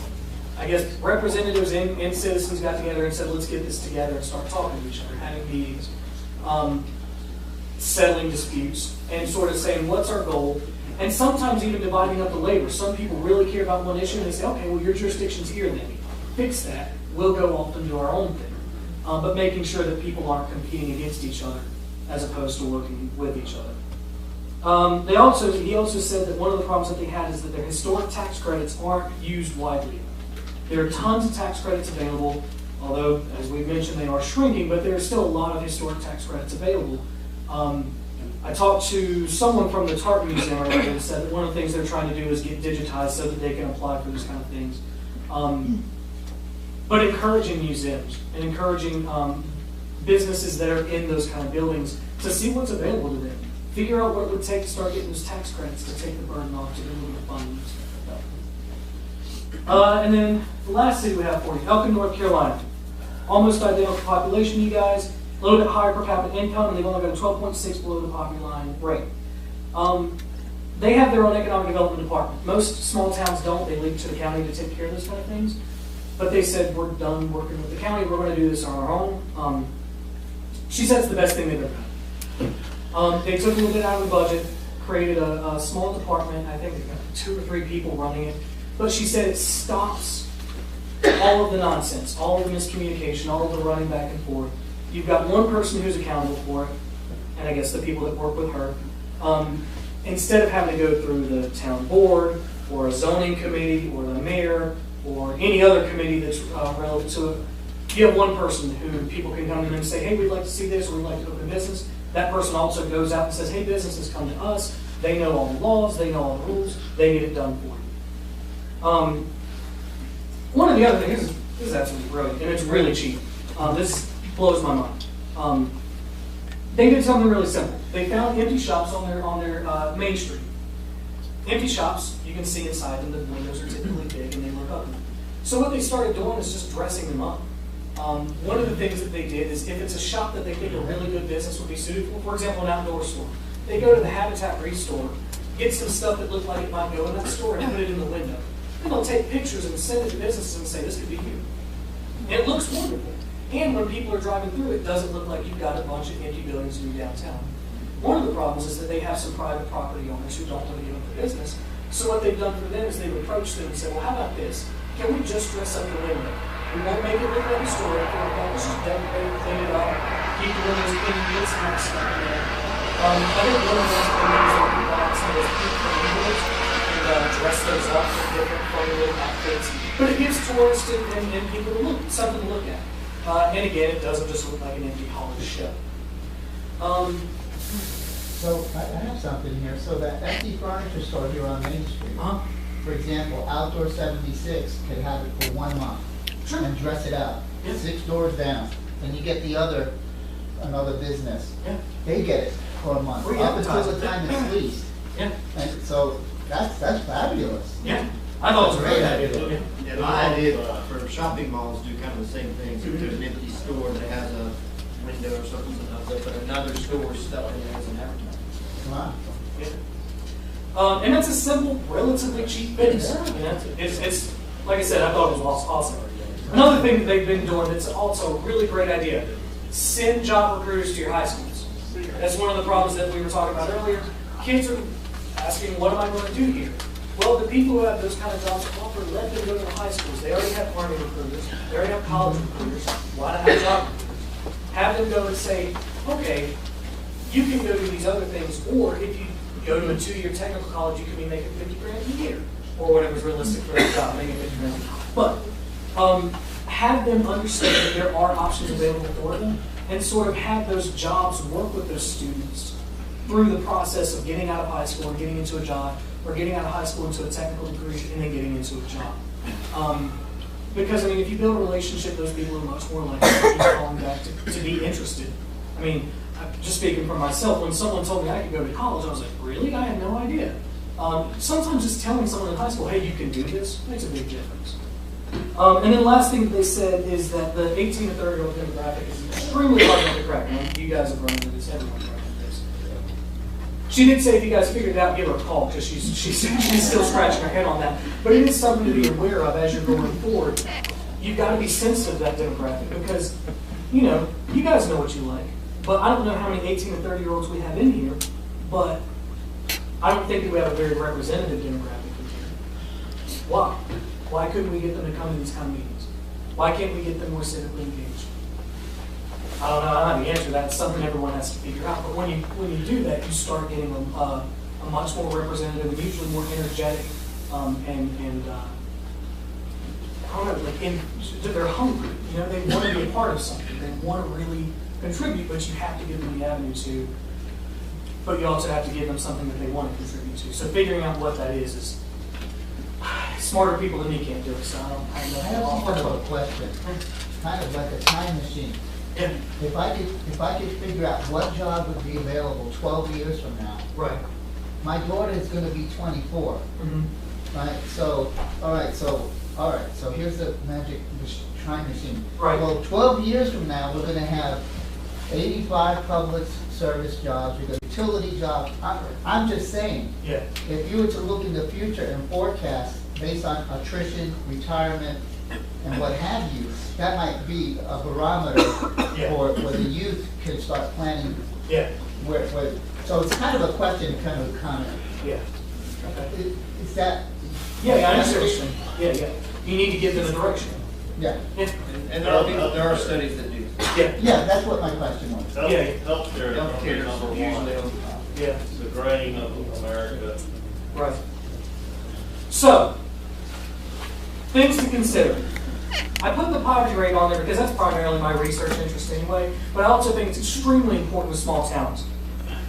I guess, representatives and citizens got together and said, let's get this together and start talking to each other, having meetings, settling disputes, and sort of saying, what's our goal? And sometimes even dividing up the labor. Some people really care about one issue, and they say, okay, well, your jurisdiction's here then. Fix that. We'll go off and do our own thing. But making sure that people aren't competing against each other as opposed to working with each other. He also said that one of the problems that they had is that their historic tax credits aren't used widely. There are tons of tax credits available, although, as we've mentioned, they are shrinking, but there are still a lot of historic tax credits available. I talked to someone from the Tartan Museum earlier that said that one of the things they're trying to do is get digitized so that they can apply for these kind of things. But encouraging museums and encouraging businesses that are in those kind of buildings to see what's available to them. Figure out what it would take to start getting those tax credits to take the burden off to them with the funding and stuff like that. And then the last city we have for you, Elkin, North Carolina. Almost identical population, you guys. A little bit higher per capita income, and they've only got a 12.6 below the poverty line rate. They have their own economic development department. Most small towns don't. They leave it to the county to take care of those kind of things. But they said, we're done working with the county. We're going to do this on our own. She said it's the best thing they've ever done. They took a little bit out of the budget, created a small department. I think they've got 2 or 3 people running it. But she said it stops all of the nonsense, all of the miscommunication, all of the running back and forth. You've got one person who's accountable for it, and I guess the people that work with her. Instead of having to go through the town board, or a zoning committee, or the mayor, or any other committee that's relevant to it, you have one person who people can come in and say, hey, we'd like to see this, or we'd like to open a business. That person also goes out and says, hey, businesses come to us. They know all the laws, they know all the rules, they get it done for you. One of the other things, this is absolutely brilliant, and it's really cheap. This blows my mind. They did something really simple. They found empty shops on their main street. Empty shops, you can see inside them, the windows are typically big and they look ugly. So what they started doing is just dressing them up. One of the things that they did is if it's a shop that they think a really good business would be suited for example, an outdoor store, they go to the Habitat Restore, get some stuff that looked like it might go in that store and put it in the window. And they'll take pictures and send it to businesses and say, this could be you. And it looks wonderful. And when people are driving through, it doesn't look like you've got a bunch of empty buildings in your downtown. One of the problems is that they have some private property owners who don't want to give up the business. So what they've done for them is they've approached them and said, well, how about this? Can we just dress up the window? We won't make it look like a store. Let's just decorate, clean it up, keep the windows clean, get some nice stuff in there. I think one of those things is that we buy some of those people windows and dress those up in different funny little outfits. But it gives tourists and people to look, something to look at. And again, it doesn't just look like an empty hollow shell. So I have something here. So that empty furniture store here on Main Street, for example, Outdoor 76 could have it for 1 month and dress it up, 6 doors down, and you get the another business. They get it for a month, up until the time it's leased. And so that's fabulous. I thought it was a great idea. Yeah, my idea for shopping malls do kind of the same thing. So if there's an empty store that has a window or something, they'll put another store stuff in there as an advertisement. Wow. And that's a simple, relatively cheap fix. It's like I said, I thought it was awesome. Another thing that they've been doing that's also a really great idea, send job recruiters to your high schools. That's one of the problems that we were talking about earlier. Kids are asking, what am I going to do here? Well, the people who have those kind of jobs to offer, let them go to the high schools. They already have Army recruiters. They already have college recruiters. Why not have job recruiters? Have them go and say, okay, you can go do these other things, or if you go to a 2-year technical college, you can be making $50,000 a year, or whatever's realistic for that job, making $50,000. But have them understand that there are options available for them, and sort of have those jobs work with those students through the process of getting out of high school and getting into a job, or getting out of high school into a technical degree and then getting into a job. Because, I mean, if you build a relationship, those people are much more likely to keep calling back to be interested. I mean, just speaking for myself, when someone told me I could go to college, I was like, really? I had no idea. Sometimes just telling someone in high school, hey, you can do this, makes a big difference. And then the last thing that they said is that the 18 to 30-year-old demographic is extremely hard to crack. And you guys have run into this, everyone's run into this. She did say if you guys figured it out, give her a call, because she's still scratching her head on that. But it is something to be aware of as you're going forward. You've got to be sensitive to that demographic, because, you know, you guys know what you like. But I don't know how many 18 and 30-year-olds we have in here, but I don't think that we have a very representative demographic in here. Why? Why couldn't we get them to come to these kind of meetings? Why can't we get them more civically engaged? I don't know. I don't have the answer to that. It's something everyone has to figure out. But when you do that, you start getting a much more representative and usually more energetic and I don't know, like they're hungry. You know, they want to be a part of something. They want to really contribute, but you have to give them the avenue to. But you also have to give them something that they want to contribute to. So figuring out what that is smarter people than me can't do it. So I don't know. I have a question, kind of like a time machine. Yeah. If I could figure out what job would be available 12 years from now. Right. My daughter is going to be 24. Mm-hmm. Right. So all right. So here's the magic time machine. Right. Well, 12 years from now, we're going to have 85 public service jobs. We're going to utility jobs. I'm just saying. Yeah. If you were to look in the future and forecast based on attrition, retirement, and what have you, that might be a barometer for where the youth can start planning. Yeah. So it's kind of a question, kind of a comment. Yeah. Okay. Is that? Yeah, I understand. Yeah. You need to give them a direction. Yeah. And there are studies that do. Yeah, that's what my question was. Healthcare is gonna be number one. usually on top. Yeah. It's the grain of America. Right. So, things to consider. I put the poverty rate on there because that's primarily my research interest anyway, but I also think it's extremely important with small towns.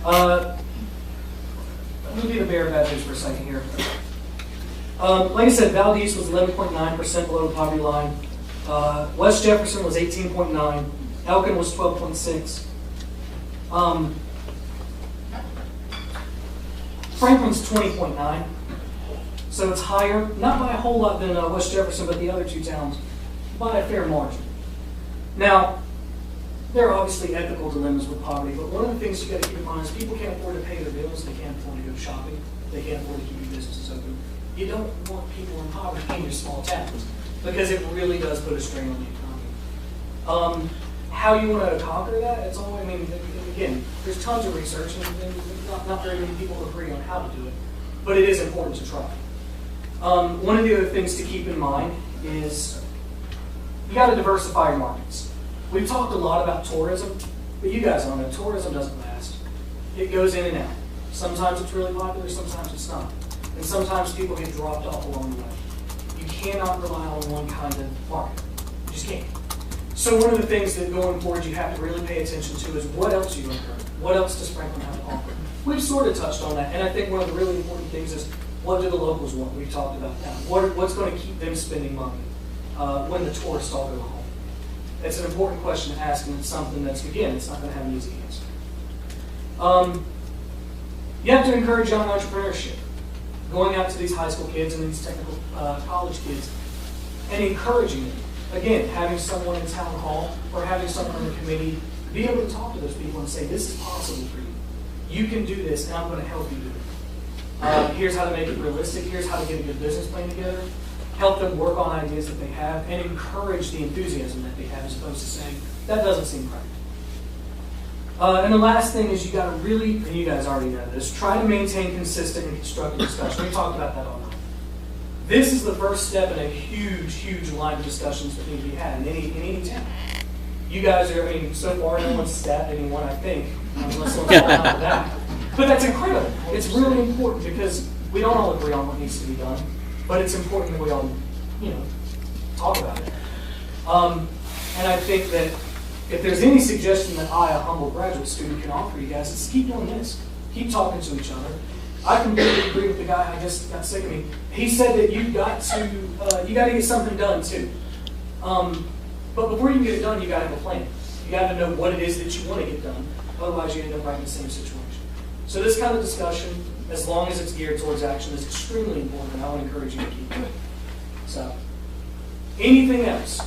Let me be the bearer of bad news for a second here. Like I said, Valdez was 11.9% below the poverty line. West Jefferson was 18.9. Elkin was 12.6. Franklin's 20.9. So it's higher, not by a whole lot than West Jefferson, but the other two towns, by a fair margin. Now, there are obviously ethical dilemmas with poverty, but one of the things you got to keep in mind is people can't afford to pay their bills, they can't afford to go shopping, they can't afford to keep your businesses open. You don't want people in poverty in your small towns because it really does put a strain on the economy. How you want to conquer that? It's all, I mean, again, there's tons of research and not very many people agree on how to do it, but it is important to try. One of the other things to keep in mind is you got to diversify your markets. We've talked a lot about tourism, but you guys all know tourism doesn't last. It goes in and out. Sometimes it's really popular, sometimes it's not. And sometimes people get dropped off along the way. You cannot rely on one kind of market. You just can't. So one of the things that going forward you have to really pay attention to is what else you incur. What else does Franklin have to offer? We've sort of touched on that, and I think one of the really important things is what do the locals want? We've talked about that. What's going to keep them spending money when the tourists all go home? It's an important question to ask, and it's something that's, again, it's not going to have an easy answer. You have to encourage young entrepreneurship. Going out to these high school kids and these technical college kids and encouraging them. Again, having someone in town hall or having someone on the committee be able to talk to those people and say, this is possible for you. You can do this, and I'm going to help you do it. Here's how to make it realistic. Here's how to get a good business plan together. Help them work on ideas that they have and encourage the enthusiasm that they have as opposed to saying, that doesn't seem practical. And the last thing is you got to really, and you guys already know this, try to maintain consistent and constructive discussion. We talked about that all night. This is the first step in a huge, huge line of discussions that need to be had in any town. You guys are, I mean, so far no one's stabbed anyone, I think, unless someone's falling out of that. But that's incredible. It's really important because we don't all agree on what needs to be done, but it's important that we all, talk about it. And I think that if there's any suggestion that I, a humble graduate student, can offer you guys, it's keep doing this. Keep talking to each other. I completely agree with the guy I just got sick of me. He said that you got to get something done too. But before you can get it done, you got to have a plan. You got to know what it is that you want to get done. Otherwise, you end up right in the same situation. So this kind of discussion, as long as it's geared towards action, is extremely important, and I would encourage you to keep doing it. So, anything else?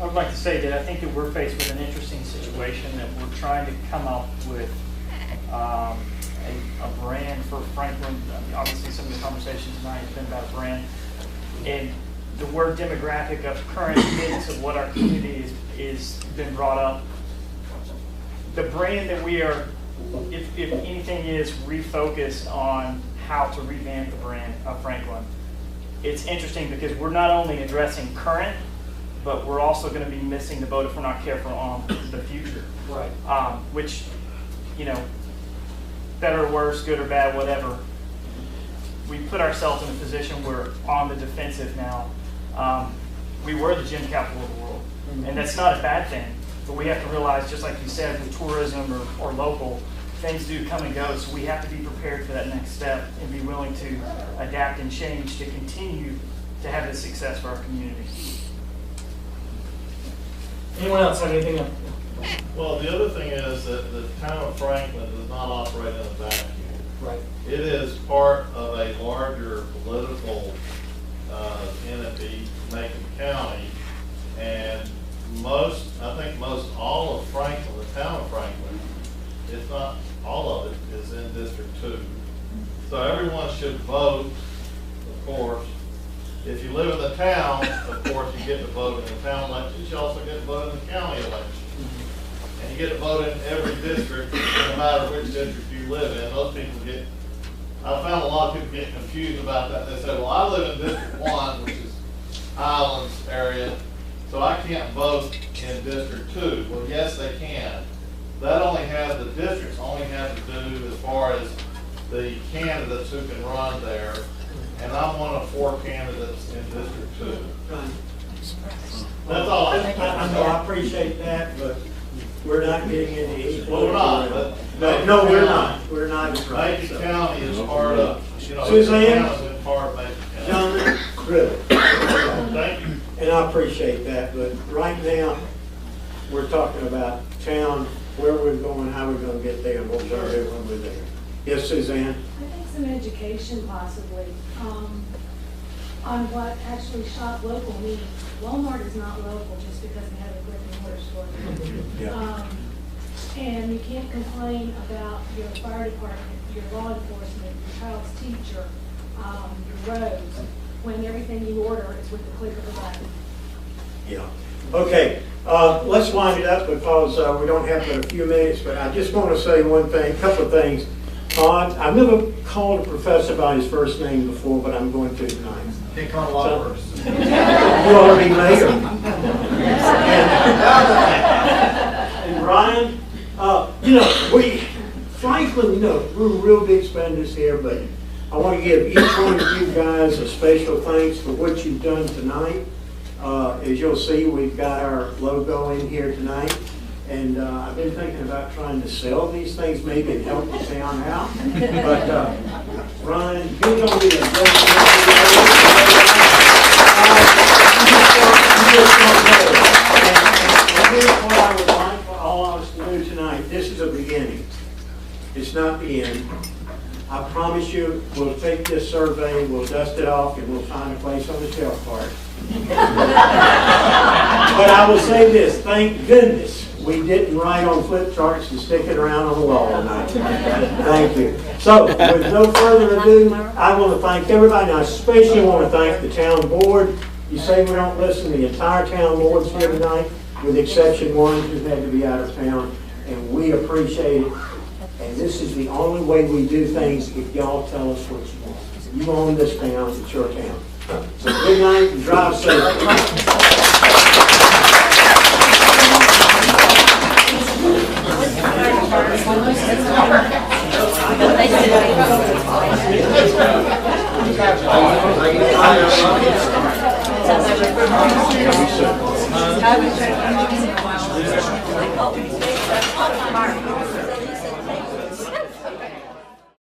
I would like to say that I think that we're faced with an interesting situation that we're trying to come up with a brand for Franklin. I mean, obviously, some of the conversations tonight have been about a brand. And the word demographic of current mix of what our community is been brought up. The brand that we are, if anything, is refocused on how to revamp the brand of Franklin. It's interesting because we're not only addressing current, but we're also going to be missing the boat if we're not careful on the future. Right. Which, better or worse, good or bad, whatever, we put ourselves in a position where on the defensive now. We were the gym capital of the world, and that's not a bad thing. But we have to realize, just like you said, with tourism or local, things do come and go. So we have to be prepared for that next step and be willing to adapt and change to continue to have this success for our community. Anyone else have anything else? Well, the other thing is that the town of Franklin does not operate in a vacuum. Right. It is part of a larger political entity, Macon County, and I think most all of Franklin, the town of Franklin, if not all of it, is in District 2. So everyone should vote, of course. If you live in the town, of course, you get to vote in the town elections. You also get to vote in the county elections. And you get to vote in every district, no matter which district you live in. Those people I found a lot of people get confused about that. They say, well, I live in District 1, which is Islands area, so I can't vote in District 2. Well, yes, they can. That only has, the districts only have to do as far as the candidates who can run there, and I'm one of 4 candidates in District 2. That's all I know, I appreciate that, but we're not getting into equal. Well, we're not, but. No, we're not. We're not. Macon County is part of, you know, Suzanne? Macon County's been part of Macon County. John, really. Thank you. And I appreciate that, but right now, we're talking about town, where we're going, how we're gonna get there, and what we're gonna do when we're there. Yes, Suzanne? I think some education possibly, on what actually shop local means. Walmart is not local just because they have a brick and mortar store. Yeah. And you can't complain about your fire department, your law enforcement, your child's teacher, your roads, when everything you order is with the click of a button. Yeah. Okay, let's wind it up because we don't have but a few minutes, but I just want to say one thing, a couple of things. I've never called a professor by his first name before, but I'm going to tonight. Can't call a lot worse. You already mayor. And Ryan, you know, Franklin, you know, we're real big spenders here, but I want to give each one of you guys a special thanks for what you've done tonight. As you'll see, we've got our logo in here tonight. And I've been thinking about trying to sell these things, maybe and help the town out. But Ryan, you're going to be a great And here's what I would like for all of us to do tonight. This is a beginning. It's not the end. I promise you, we'll take this survey, we'll dust it off, and we'll find a place on the shelf for it. But I will say this, thank goodness we didn't write on flip charts and stick it around on the wall tonight. Thank you. So, with no further ado, I want to thank everybody. I especially want to thank the town board. You say we don't listen, the entire town board's here tonight, with exception one who had to be out of town, and we appreciate it. And this is the only way we do things if y'all tell us what you want. You own this town, it's your town. So good night and drive safe. Mark.